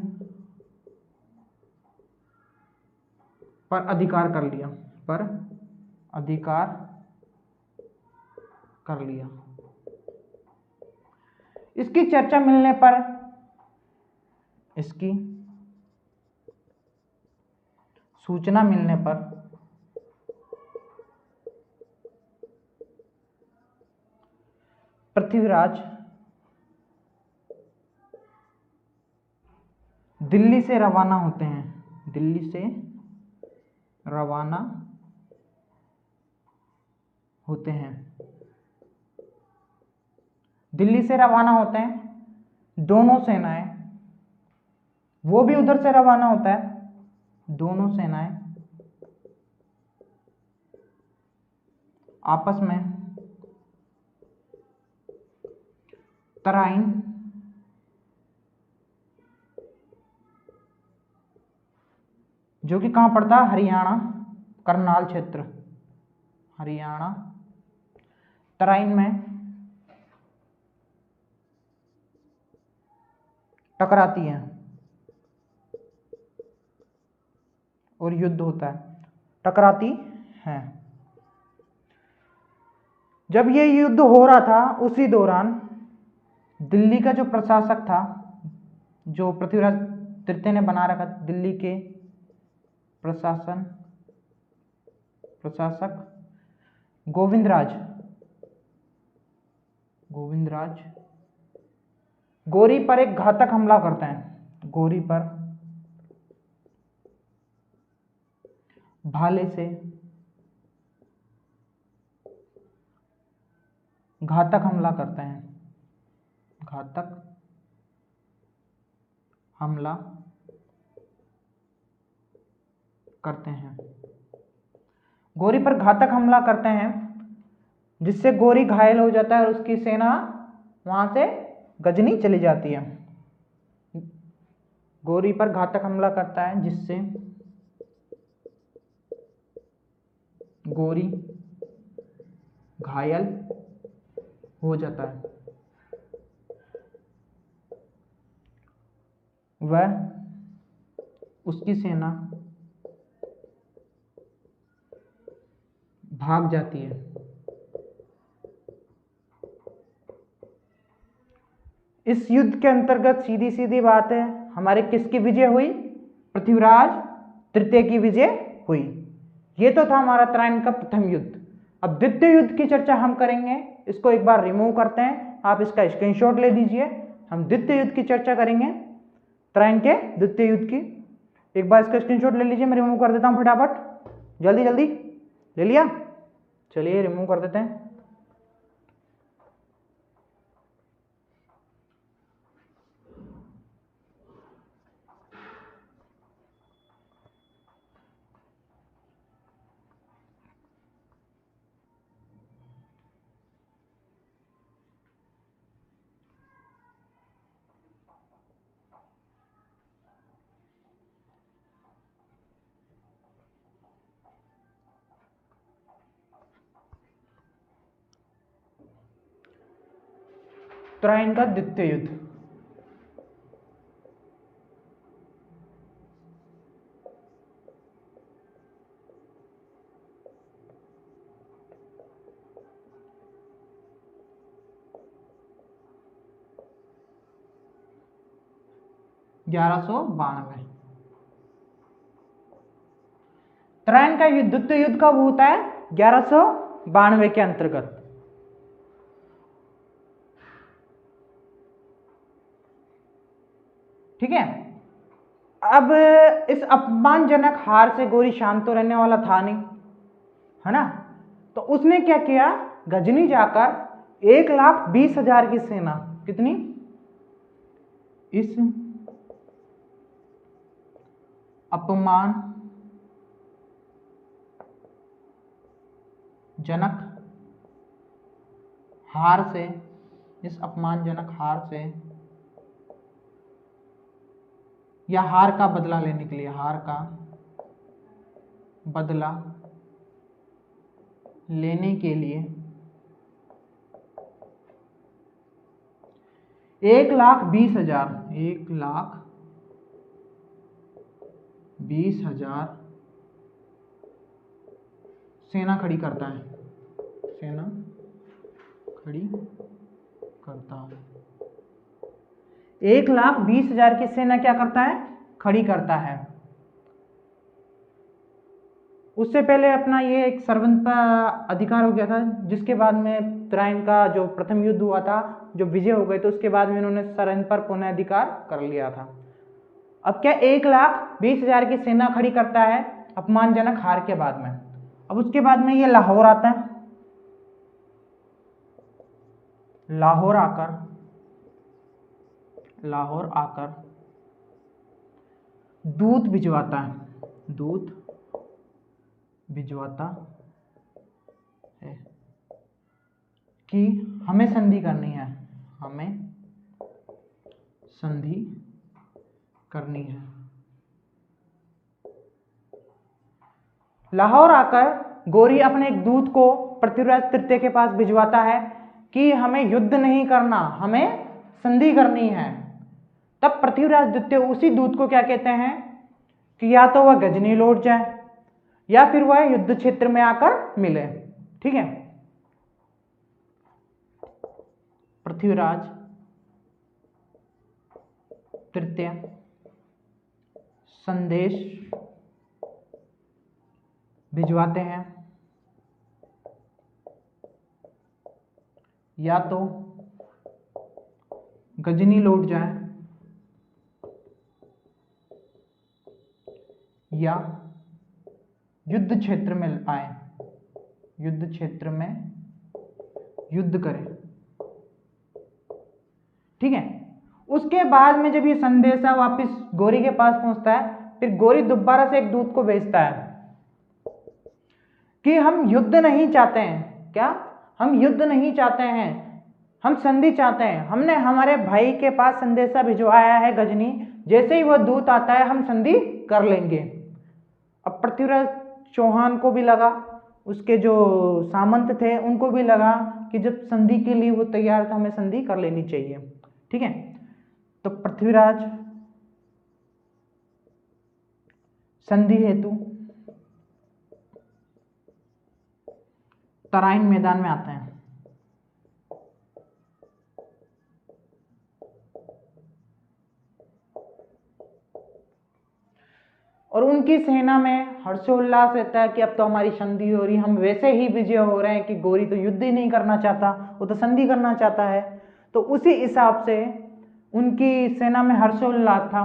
पर अधिकार कर लिया, पर अधिकार कर लिया। इसकी चर्चा मिलने पर, इसकी सूचना मिलने पर पृथ्वीराज दिल्ली से रवाना होते हैं, दिल्ली से रवाना होते हैं, दिल्ली से रवाना होते हैं दोनों सेनाएं, वो भी उधर से रवाना होता है, दोनों सेनाएं आपस में तराइन जो कि कहां पड़ता है? हरियाणा, करनाल क्षेत्र, हरियाणा, तराइन में टकराती हैं और युद्ध होता है, टकराती हैं। जब ये युद्ध हो रहा था उसी दौरान दिल्ली का जो प्रशासक था, जो पृथ्वीराज तृतीय ने बना रखा, दिल्ली के प्रशासक गोविंदराज गौरी पर एक घातक हमला करते हैं, गौरी पर भाले से घातक हमला करते हैं, घातक हमला करते हैं, गौरी पर घातक हमला करते हैं, जिससे गौरी घायल हो जाता है और उसकी सेना वहां से गजनी चली जाती है। गौरी पर घातक हमला करता है जिससे गौरी घायल हो जाता है। वह उसकी सेना भाग जाती है। इस युद्ध के अंतर्गत सीधी सीधी बात है, हमारे किसकी विजय हुई? पृथ्वीराज तृतीय की विजय हुई। ये तो था हमारा त्रायन का प्रथम युद्ध। अब द्वितीय युद्ध की चर्चा हम करेंगे। इसको एक बार रिमूव करते हैं, आप इसका स्क्रीनशॉट ले लीजिए। हम द्वितीय युद्ध की चर्चा करेंगे, त्रायन के द्वितीय युद्ध की। एक बार इसका स्क्रीनशॉट ले लीजिए, मैं रिमूव कर देता हूं फटाफट, जल्दी जल्दी। ले लिया? चलिए रिमूव कर देते हैं। त्रायन का द्वितीय युद्ध। त्रायन का युद्ध, द्वितीय युद्ध कब होता है? 1192 के अंतर्गत। ठीक है। अब इस अपमानजनक हार से गोरी शांत तो रहने वाला था नहीं, है ना? तो उसने क्या किया? गजनी जाकर 1,20,000 की सेना, कितनी? इस अपमान जनक हार से, इस अपमानजनक हार से या हार का बदला लेने के लिए, हार का बदला लेने के लिए 1,20,000 सेना खड़ी करता है, सेना खड़ी करता है। 1,20,000 की सेना क्या करता है? खड़ी करता है। उससे पहले अपना ये एक सरवंता अधिकार हो गया था, जिसके बाद में त्रायन का जो प्रथम युद्ध हुआ था, जो विजय हो गए, तो उसके बाद में उन्होंने सरहद पर पुनः अधिकार कर लिया था। अब क्या 1,20,000 की सेना खड़ी करता है अपमानजनक हार के बाद में। अब उसके बाद में ये लाहौर आता है। लाहौर आकर दूत भिजवाता है, कि हमें संधि करनी है, लाहौर आकर गोरी अपने एक दूत को पृथ्वीराज तृतीय के पास भिजवाता है कि हमें युद्ध नहीं करना, हमें संधि करनी है। तब पृथ्वीराज द्वितीय उसी दूत को क्या कहते हैं कि या तो वह गजनी लौट जाए या फिर वह युद्ध क्षेत्र में आकर मिले। ठीक है। पृथ्वीराज तृतीय संदेश भिजवाते हैं, या तो गजनी लौट जाए या युद्ध क्षेत्र में आए, युद्ध क्षेत्र में युद्ध करें। ठीक है। उसके बाद में जब ये संदेशा वापस गोरी के पास पहुंचता है, फिर गोरी दोबारा से एक दूत को भेजता है कि हम युद्ध नहीं चाहते हैं। क्या? हम युद्ध नहीं चाहते हैं, हम संधि चाहते हैं। हमने हमारे भाई के पास संदेशा भिजवाया है गजनी, जैसे ही वह दूत आता है हम संधि कर लेंगे। अब पृथ्वीराज चौहान को भी लगा, उसके जो सामंत थे उनको भी लगा कि जब संधि के लिए वो तैयार था, हमें संधि कर लेनी चाहिए। ठीक है। तो पृथ्वीराज संधि हेतु तराइन मैदान में आते हैं। और उनकी सेना में हर्षोल्लास रहता है कि अब तो हमारी संधि हो रही, हम वैसे ही विजय हो रहे हैं कि गोरी तो युद्ध ही नहीं करना चाहता, वो तो संधि करना चाहता है। तो उसी हिसाब से उनकी सेना में हर्षोल्लास था।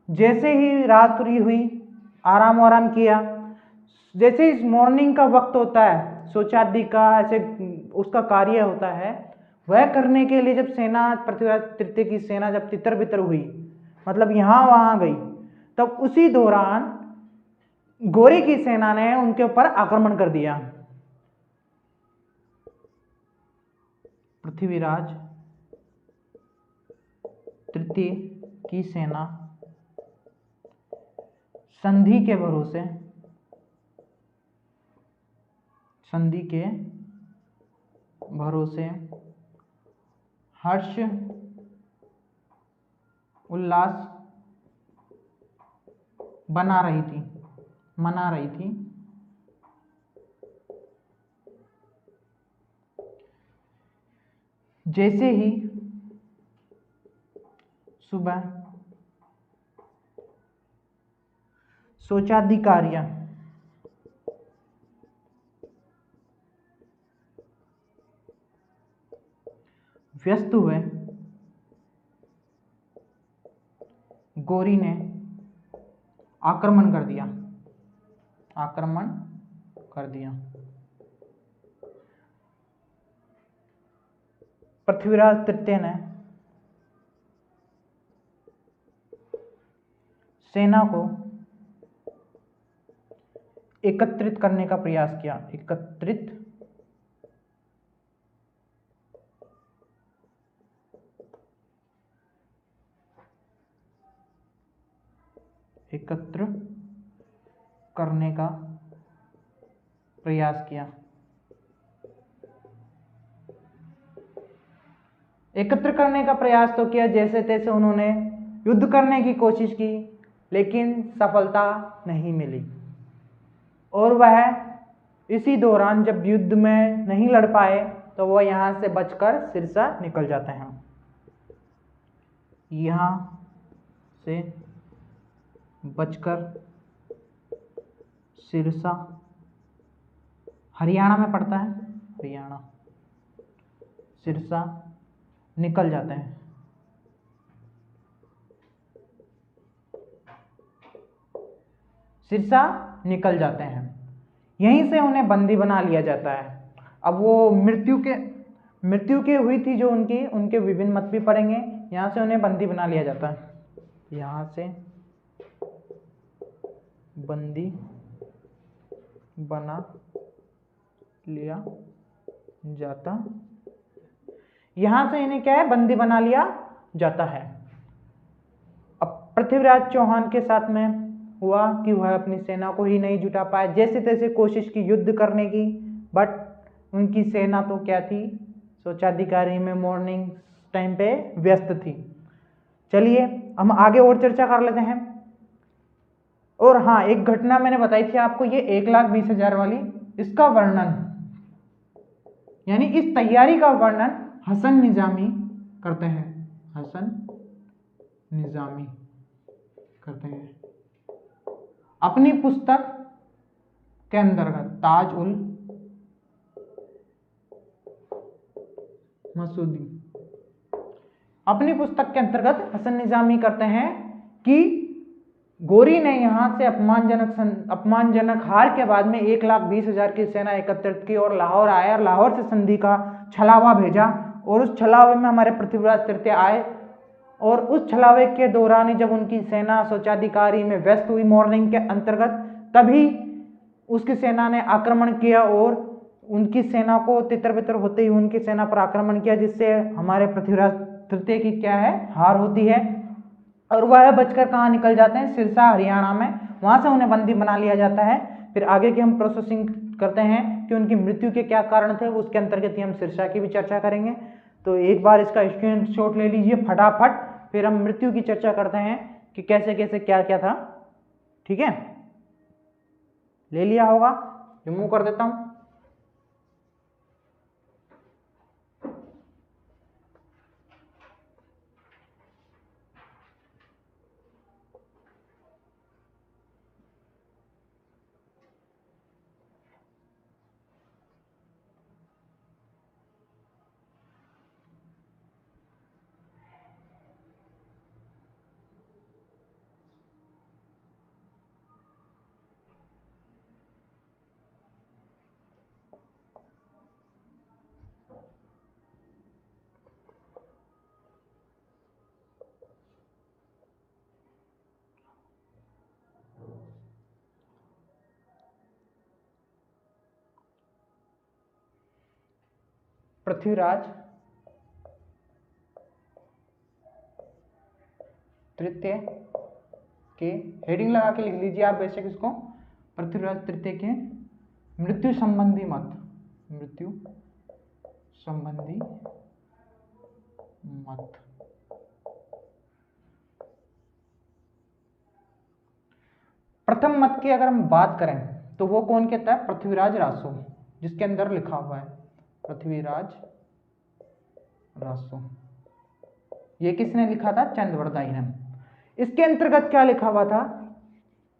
जैसे ही रात्रि हुई, आराम किया, जैसे इस मॉर्निंग का वक्त होता है, शौचादि का ऐसे उसका कार्य होता है, वह करने के लिए जब सेना पृथ्वीराज तृतीय की सेना जब तितर बितर हुई, मतलब यहाँ वहाँ गई, तब उसी दौरान गोरी की सेना ने उनके ऊपर आक्रमण कर दिया। पृथ्वीराज तृतीय की सेना संधि के भरोसे हर्ष उल्लास मना रही थी। जैसे ही सुबह शौचादि कार्य व्यस्त हुए, गोरी ने आक्रमण कर दिया। पृथ्वीराज तृतीय ने सेना को एकत्रित करने का प्रयास किया। एकत्र करने का प्रयास किया। एकत्र करने का प्रयास तो किया, जैसे तैसे उन्होंने युद्ध करने की कोशिश की, लेकिन सफलता नहीं मिली। और वह इसी दौरान जब युद्ध में नहीं लड़ पाए तो वह यहाँ से बचकर सिरसा निकल जाते हैं। यहाँ से बचकर सिरसा हरियाणा में पड़ता है, सिरसा निकल जाते हैं। सिरसा निकल जाते हैं। यहीं से उन्हें बंदी बना लिया जाता है। अब वो मृत्यु के हुई थी जो उनके विभिन्न मत भी पढ़ेंगे। यहाँ से उन्हें बंदी बना लिया जाता है। यहाँ से बंदी बना लिया जाता, यहाँ से इन्हें क्या है, बंदी बना लिया जाता है। अब पृथ्वीराज चौहान के साथ में हुआ कि वह अपनी सेना को ही नहीं जुटा पाए। जैसे तैसे कोशिश की युद्ध करने की, बट उनकी सेना तो क्या थी, शौचाधिकारी में मॉर्निंग टाइम पे व्यस्त थी। चलिए हम आगे और चर्चा कर लेते हैं। और हाँ, एक घटना मैंने बताई थी आपको, ये 1,20,000 वाली, इसका वर्णन यानी इस तैयारी का वर्णन हसन निजामी करते हैं अपनी पुस्तक के अंतर्गत, ताज उल मसूदी। अपनी पुस्तक के अंतर्गत हसन निजामी करते हैं कि गोरी ने यहां से अपमानजनक हार के बाद में 1,20,000 की सेना एकत्रित की और लाहौर आया और लाहौर से संधि का छलावा भेजा। और उस छलावे में हमारे पृथ्वीराज तृतीय आए और उस छलावे के दौरान ही जब उनकी सेना शौचाधिकारी में व्यस्त हुई मॉर्निंग के अंतर्गत, तभी उसकी सेना ने आक्रमण किया और उनकी सेना को तितर बितर होते ही उनकी सेना पर आक्रमण किया, जिससे हमारे पृथ्वीराज तृतीय की क्या है, हार होती है। और वह बचकर कहाँ निकल जाते हैं, सिरसा हरियाणा में। वहां से उन्हें बंदी बना लिया जाता है। फिर आगे की हम प्रोसेसिंग करते हैं कि उनकी मृत्यु के क्या कारण थे, उसके अंतर्गत ही हम सिरसा की भी चर्चा करेंगे। तो एक बार इसका स्क्रीनशॉट ले लीजिए फटाफट, फिर हम मृत्यु की चर्चा करते हैं कि कैसे कैसे क्या क्या था। ठीक है, ले लिया होगा, रिमूव कर देता हूं। पृथ्वीराज तृतीय के, हेडिंग लगा के लिख लीजिए आप बेशक इसको, पृथ्वीराज तृतीय के मृत्यु संबंधी मत, मृत्यु संबंधी मत। प्रथम मत की अगर हम बात करें तो वो कौन कहता है? पृथ्वीराज रासो, जिसके अंदर लिखा हुआ है पृथ्वीराज रासो। ये किसने लिखा था? चंद्रबरदाई ने। इसके अंतर्गत क्या लिखा हुआ था?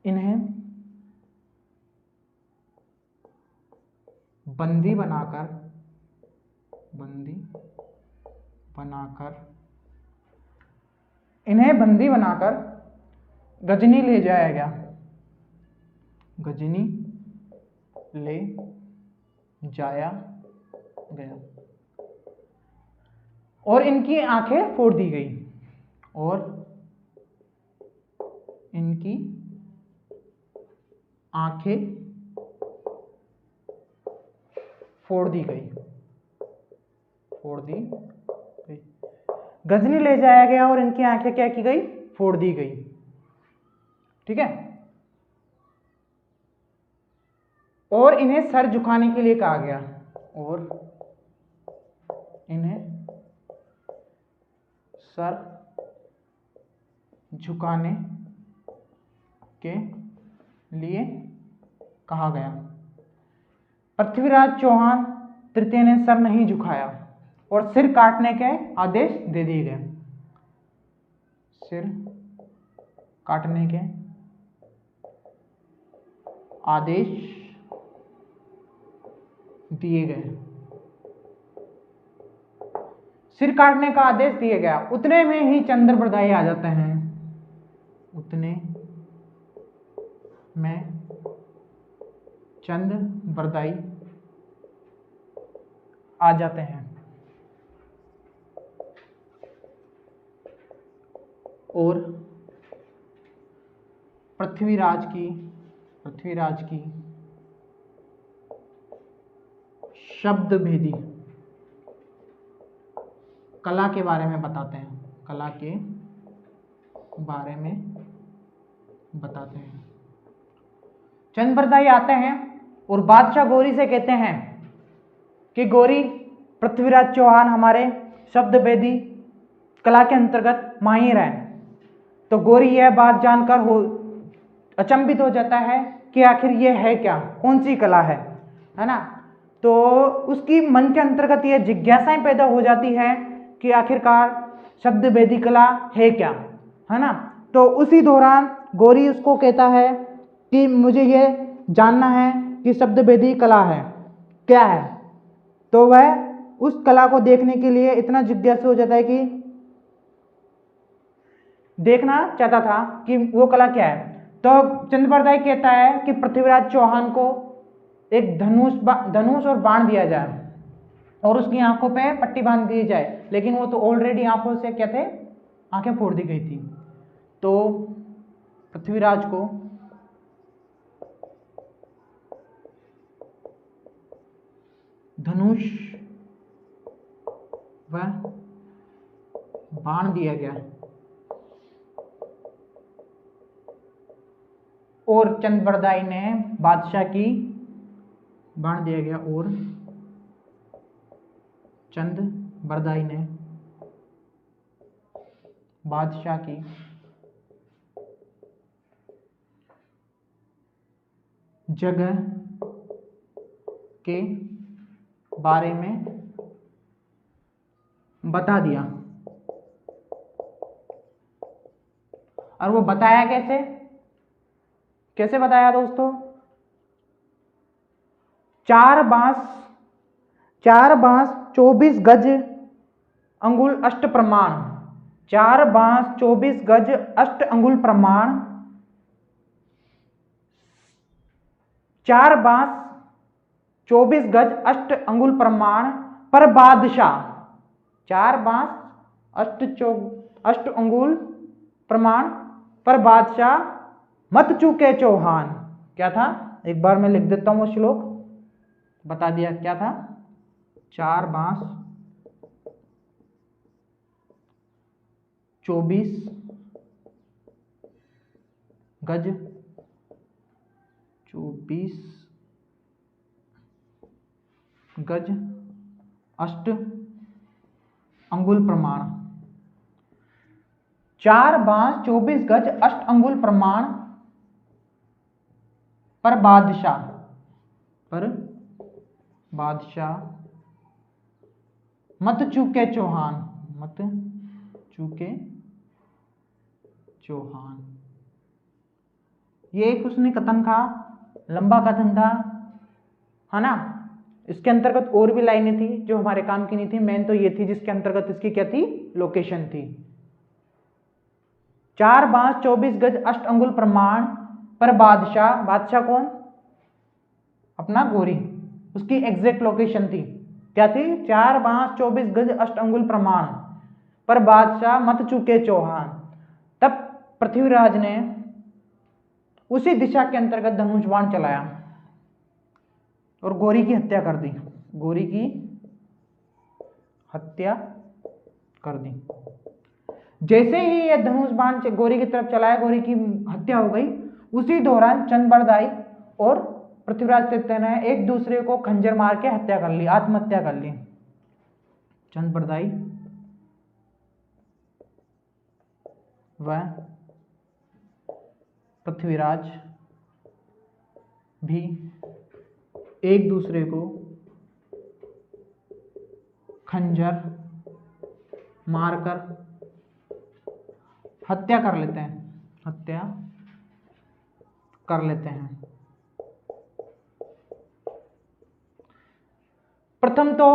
इन्हें बंदी बनाकर इन्हें बंदी बनाकर गजनी ले जाया गया, गजनी ले जाया गया और इनकी आंखें फोड़ दी गई, और इनकी आंखें फोड़ दी गई, गजनी ले जाया गया और इनकी आंखें क्या की गई? फोड़ दी गई। ठीक है, और इन्हें सर झुकाने के लिए कहा गया, और इन्हें सर झुकाने के लिए कहा गया। पृथ्वीराज चौहान तृतीय ने सर नहीं झुकाया और सिर काटने के आदेश दे दिए गए, सिर काटने के आदेश दिए गए, सिर काटने का आदेश दिया गया। उतने में ही चंद्रबरदाई आ जाते हैं, उतने में चंद्रबरदाई आ जाते हैं और पृथ्वीराज की शब्द भेदी कला के बारे में बताते हैं, कला के बारे में बताते हैं। चंद्रबरदाई आते हैं और बादशाह गौरी से कहते हैं कि गौरी, पृथ्वीराज चौहान हमारे शब्द भेदी कला के अंतर्गत माहिर है। तो गौरी यह बात जानकर अचंभित हो जाता है कि आखिर ये है क्या, कौन सी कला है ना। तो उसकी मन के अंतर्गत यह जिज्ञासाएं पैदा हो जाती है कि आखिरकार शब्द भेदी कला है क्या, है ना। तो उसी दौरान गौरी उसको कहता है कि मुझे ये जानना है कि शब्द भेदी कला है क्या है। तो वह उस कला को देखने के लिए इतना जिज्ञासु हो जाता है कि देखना चाहता था कि वो कला क्या है। तो चंद्रबरदाई कहता है कि पृथ्वीराज चौहान को एक धनुष और बाण दिया जाए और उसकी आंखों पे पट्टी बांध दी जाए, लेकिन वो तो ऑलरेडी आंखों से क्या थे, आंखें फोड़ दी गई थी। तो पृथ्वीराज को धनुष व बाण दिया गया और चंद्रबरदाई ने बादशाह की बाण दिया गया और चंद्रबरदाई ने बादशाह की जगह के बारे में बता दिया। और वो बताया कैसे? कैसे बताया दोस्तों? 4 बांस 24 गज अंगुल अष्ट प्रमाण। 4 बांस 24 गज अष्ट अंगुल प्रमाण। 4 बांस 24 गज अष्ट अंगुल प्रमाण पर बादशाह। 4 बांस अष्ट अंगुल प्रमाण पर बादशाह मत चूके चौहान। क्या था? एक बार मैं लिख देता हूं वो श्लोक, बता दिया क्या था। 4 बांस 24 गज 24 गज अष्ट अंगुल प्रमाण। 4 बांस 24 गज अष्ट अंगुल प्रमाण पर बादशाह मत चूके चौहान। मत चूके चौहान। ये एक उसने कथन था, लंबा कथन था, है ना। इसके अंतर्गत और भी लाइनें थी जो हमारे काम की नहीं थी। मेन तो ये थी जिसके अंतर्गत इसकी क्या थी? लोकेशन थी। 4 बांस 24 गज अष्ट अंगुल प्रमाण पर बादशाह। बादशाह कौन? अपना गोरी। उसकी एग्जैक्ट लोकेशन थी, क्या थी? 4 बांस 24 गज अष्ट अंगुल प्रमाण पर बादशाह मत चूके चौहान। तब पृथ्वीराज ने उसी दिशा के अंतर्गत धनुष बाण चलाया और गोरी की हत्या कर दी। गोरी की हत्या कर दी। जैसे ही यह धनुष बाण गोरी की तरफ चलाया, गोरी की हत्या हो गई। उसी दौरान चंद्रबरदाई और पृथ्वीराज तृतीय ने एक दूसरे को खंजर मार के हत्या कर ली, आत्महत्या कर ली। चंद्रबरदाई व पृथ्वीराज भी एक दूसरे को खंजर मारकर हत्या कर लेते हैं। प्रथम तो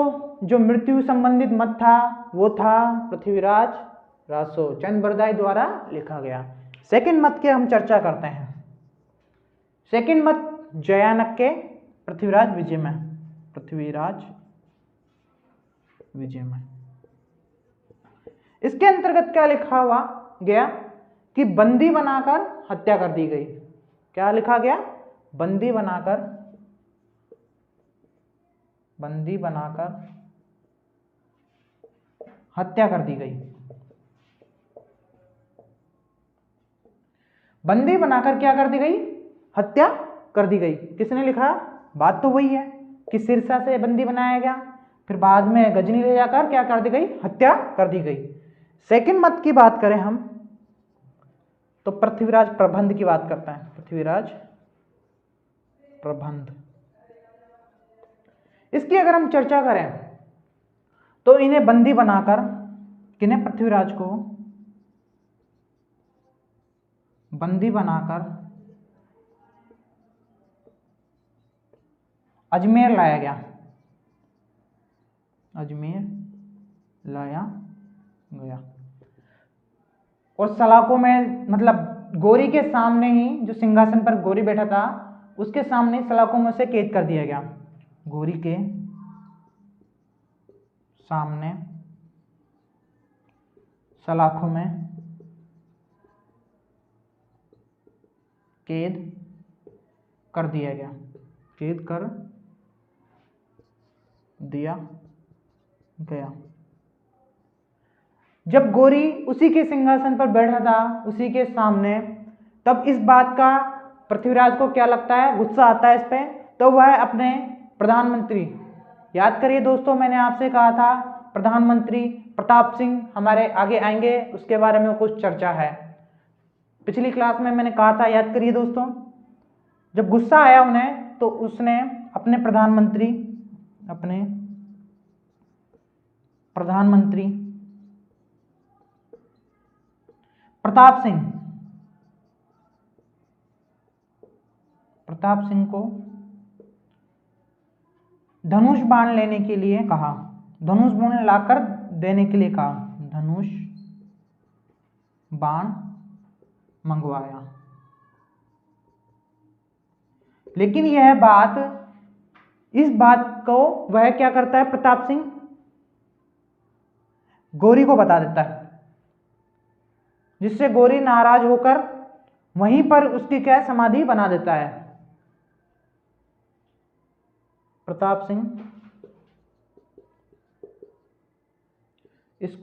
जो मृत्यु संबंधित मत था वो था पृथ्वीराज रासो, चंद्रबरदाई द्वारा लिखा गया। सेकंड मत की हम चर्चा करते हैं। सेकंड मत जयानक के पृथ्वीराज विजय में। इसके अंतर्गत क्या लिखा हुआ गया कि बंदी बनाकर हत्या कर दी गई। क्या लिखा गया? बंदी बनाकर हत्या कर दी गई। बंदी बनाकर क्या कर दी गई? हत्या कर दी गई। किसने लिखा? बात तो वही है कि सिरसा से बंदी बनाया गया, फिर बाद में गजनी ले जाकर क्या कर दी गई? हत्या कर दी गई। सेकंड मत की बात करें हम तो पृथ्वीराज प्रबंध की बात करते हैं। पृथ्वीराज प्रबंध, इसकी अगर हम चर्चा करें तो इन्हें बंदी बनाकर, किन्हें? पृथ्वीराज को बंदी बनाकर अजमेर लाया गया। और सलाखों में, मतलब गोरी के सामने ही, जो सिंहासन पर गोरी बैठा था उसके सामने सलाखों में से कैद कर दिया गया। गोरी के सामने सलाखों में कैद कर दिया गया। कैद कर दिया गया। जब गोरी उसी के सिंहासन पर बैठा था, उसी के सामने, तब इस बात का पृथ्वीराज को क्या लगता है? गुस्सा आता है इस पे। तो वह अपने प्रधानमंत्री, याद करिए दोस्तों, मैंने आपसे कहा था प्रधानमंत्री प्रताप सिंह हमारे आगे आएंगे, उसके बारे में कुछ चर्चा है। पिछली क्लास में मैंने कहा था, याद करिए दोस्तों। जब गुस्सा आया उन्हें तो उसने अपने प्रधानमंत्री प्रताप सिंह को धनुष बाण लेने के लिए कहा, धनुष बाण लाकर देने के लिए कहा, धनुष बाण मंगवाया। लेकिन इस बात को वह क्या करता है, प्रताप सिंह गौरी को बता देता है, जिससे गौरी नाराज होकर वहीं पर उसकी क्या समाधि बना देता है। प्रताप सिंह इस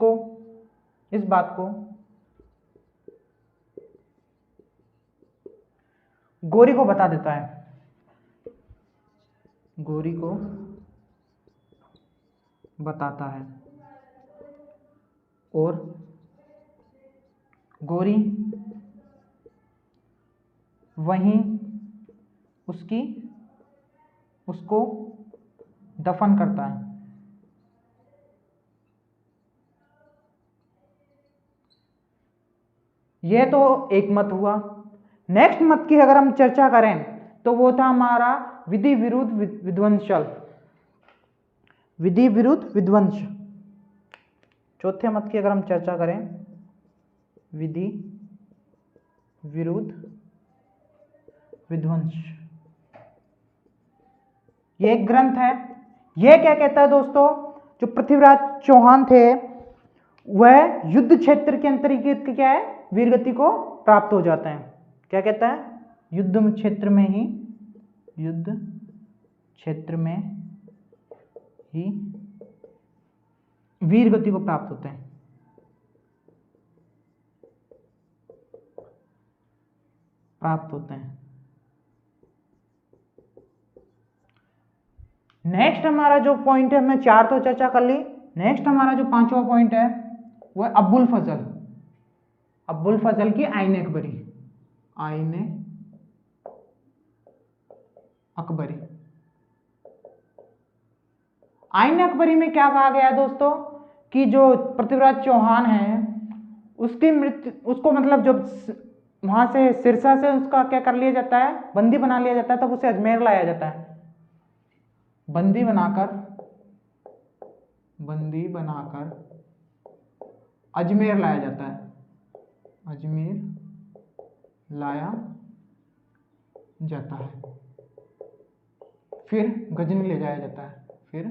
बात को गौरी को बता देता है, गौरी को बताता है और गौरी वहीं उसको दफन करता है। यह तो एक मत हुआ। नेक्स्ट मत की अगर हम चर्चा करें तो वो था हमारा विधि विरुद्ध विध्वंस। चौथे मत की अगर हम चर्चा करें, विधि विरुद्ध विध्वंस, ये एक ग्रंथ है। यह क्या कहता है दोस्तों, जो पृथ्वीराज चौहान थे वह युद्ध क्षेत्र के अंतर्गत क्या है, वीरगति को प्राप्त हो जाते हैं। क्या कहता है, युद्ध क्षेत्र में ही वीरगति को प्राप्त होते हैं। नेक्स्ट हमारा जो पॉइंट है, हमने 4 तो चर्चा कर ली। नेक्स्ट हमारा जो 5वां पॉइंट है वो है अब्बुल फजल की आईन अकबरी। आईन अकबरी में क्या कहा गया है दोस्तों, कि जो पृथ्वीराज चौहान है उसकी मृत्यु, उसको मतलब जब वहां से सिरसा से उसका क्या कर लिया जाता है, बंदी बना लिया जाता है, तब उसे अजमेर लाया जाता है। बंदी बनाकर अजमेर लाया जाता है, फिर गजनी ले जाया जाता है, फिर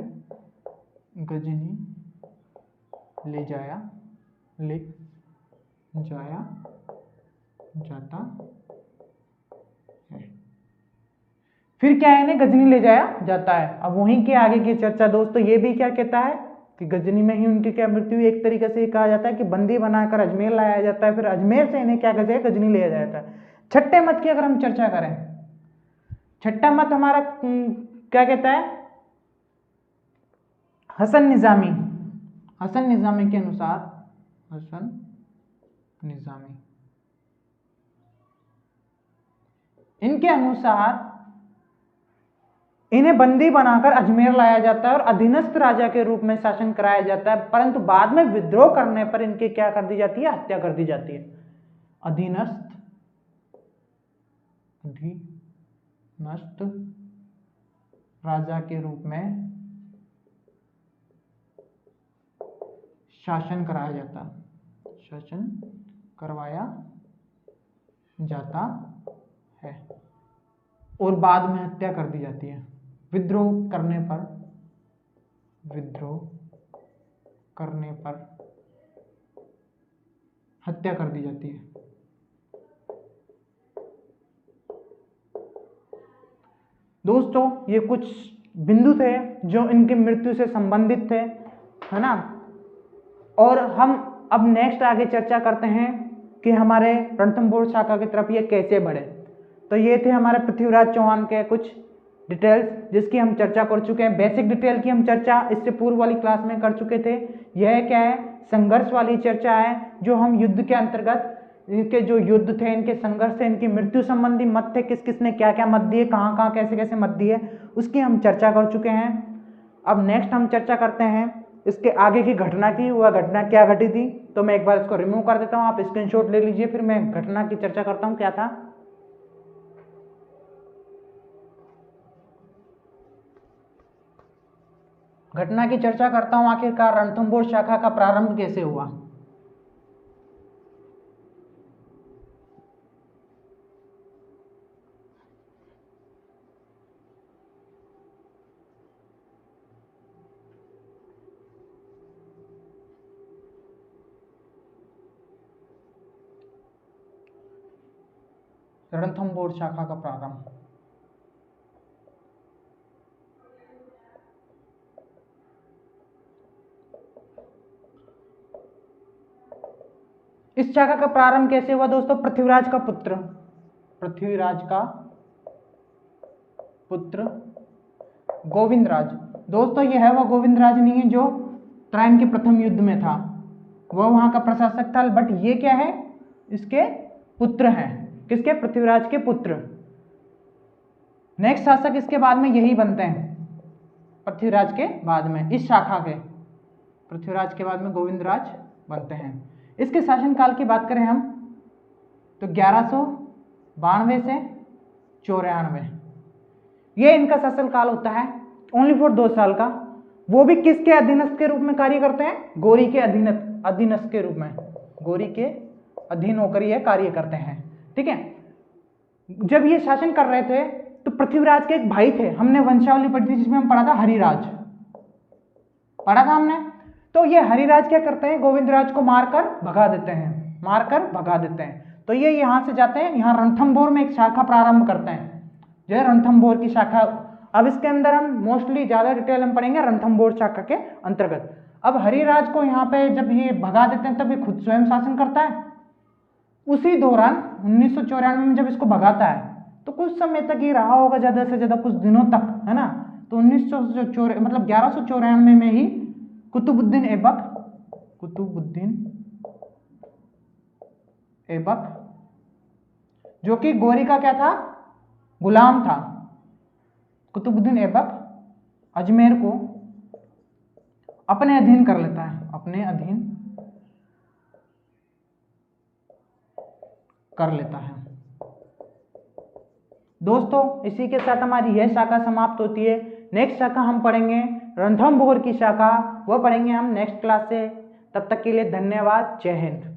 क्या है, इन्हें गजनी ले जाया जाता है। अब वहीं के आगे की चर्चा दोस्तों ये भी क्या कहता है कि गजनी में ही उनकी क्या मृत्यु, एक तरीके से कहा जाता है कि बंदी बनाकर अजमेर लाया जाता है, फिर अजमेर से इन्हें क्या कहते हैं, गजनी लिया जाता है। छठे मत की अगर हम चर्चा करें, छठा मत हमारा क्या कहता है, हसन निजामी के अनुसार, इनके अनुसार इन्हें बंदी बनाकर अजमेर लाया जाता है और अधीनस्थ राजा के रूप में शासन कराया जाता है, परंतु बाद में विद्रोह करने पर इनकी क्या कर दी जाती है, हत्या कर दी जाती है। अधीनस्थ राजा के रूप में शासन करवाया जाता है और बाद में हत्या कर दी जाती है। विद्रोह करने पर हत्या कर दी जाती है। दोस्तों ये कुछ बिंदु थे जो इनकी मृत्यु से संबंधित थे, है ना। और हम अब नेक्स्ट आगे चर्चा करते हैं कि हमारे रणथंभौर शाखा की तरफ ये कैसे बढ़े। तो ये थे हमारे पृथ्वीराज चौहान के कुछ डिटेल्स जिसकी हम चर्चा कर चुके हैं। बेसिक डिटेल की हम चर्चा इससे पूर्व वाली क्लास में कर चुके थे। यह क्या है, संघर्ष वाली चर्चा है जो हम युद्ध के अंतर्गत इनके जो युद्ध थे, इनके संघर्ष थे, इनकी मृत्यु संबंधी मत थे, किस किसने क्या क्या मत दिए, कहाँ कहाँ कैसे कैसे मत दिए, उसकी हम चर्चा कर चुके हैं। अब नेक्स्ट हम चर्चा करते हैं इसके आगे की घटना की, वह घटना क्या घटी थी। तो मैं एक बार इसको रिमूव कर देता हूँ, आप स्क्रीनशॉट ले लीजिए, फिर मैं घटना की चर्चा करता हूँ क्या था। घटना की चर्चा करता हूँ, आखिरकार रणथंभौर शाखा का प्रारंभ कैसे हुआ। रणथंभौर शाखा का प्रारंभ। इस शाखा का प्रारंभ कैसे हुआ दोस्तों? पृथ्वीराज का पुत्र, पृथ्वीराज का पुत्र गोविंदराज। दोस्तों यह है वह गोविंदराज नहीं है जो त्रायन के प्रथम युद्ध में था, वह वहां का प्रशासक था, बट ये क्या है, इसके पुत्र हैं। किसके? पृथ्वीराज के पुत्र। नेक्स्ट शासक इसके बाद में यही बनते हैं, पृथ्वीराज के बाद में, इस शाखा के पृथ्वीराज के बाद में गोविंदराज बनते हैं। इसके शासनकाल की बात करें हम तो 1192 से 94 ये इनका शासनकाल होता है, ओनली फॉर 2 साल का। वो भी किसके अधीनस्थ के रूप में कार्य करते हैं? गौरी के अधीनस्थ के रूप में, गौरी के अधीन होकर ये कार्य करते हैं। ठीक है, जब ये शासन कर रहे थे तो पृथ्वीराज के एक भाई थे, हमने वंशावली पढ़ी थी जिसमें हम पढ़ा था हरिराज, पढ़ा था हमने। तो ये हरिराज क्या करते हैं? गोविंदराज को मारकर भगा देते हैं, मारकर भगा देते हैं। तो ये यहां से जाते हैं, यहाँ रणथंभौर में एक शाखा प्रारंभ करते हैं, जो है रणथंभौर की शाखा। अब इसके अंदर हम मोस्टली ज्यादा डिटेल हम पढ़ेंगे रणथंभौर शाखा के अंतर्गत। अब हरिराज को यहाँ पे जब ये भगा देते हैं तब ये खुद स्वयं शासन करता है। उसी दौरान 1994 में जब इसको भगाता है तो कुछ समय तक ये रहा होगा, ज्यादा से ज्यादा कुछ दिनों तक, है ना। तो 1994 मतलब 1194 में ही कुतुबुद्दीन ऐबक जो कि गौरी का क्या था? गुलाम था। कुतुबुद्दीन ऐबक अजमेर को अपने अधीन कर लेता है, अपने अधीन कर लेता है। दोस्तों इसी के साथ हमारी यह शाखा समाप्त होती है। नेक्स्ट शाखा हम पढ़ेंगे रणथंभौर की शाखा, वह पढ़ेंगे हम नेक्स्ट क्लास से। तब तक के लिए धन्यवाद, जय हिंद।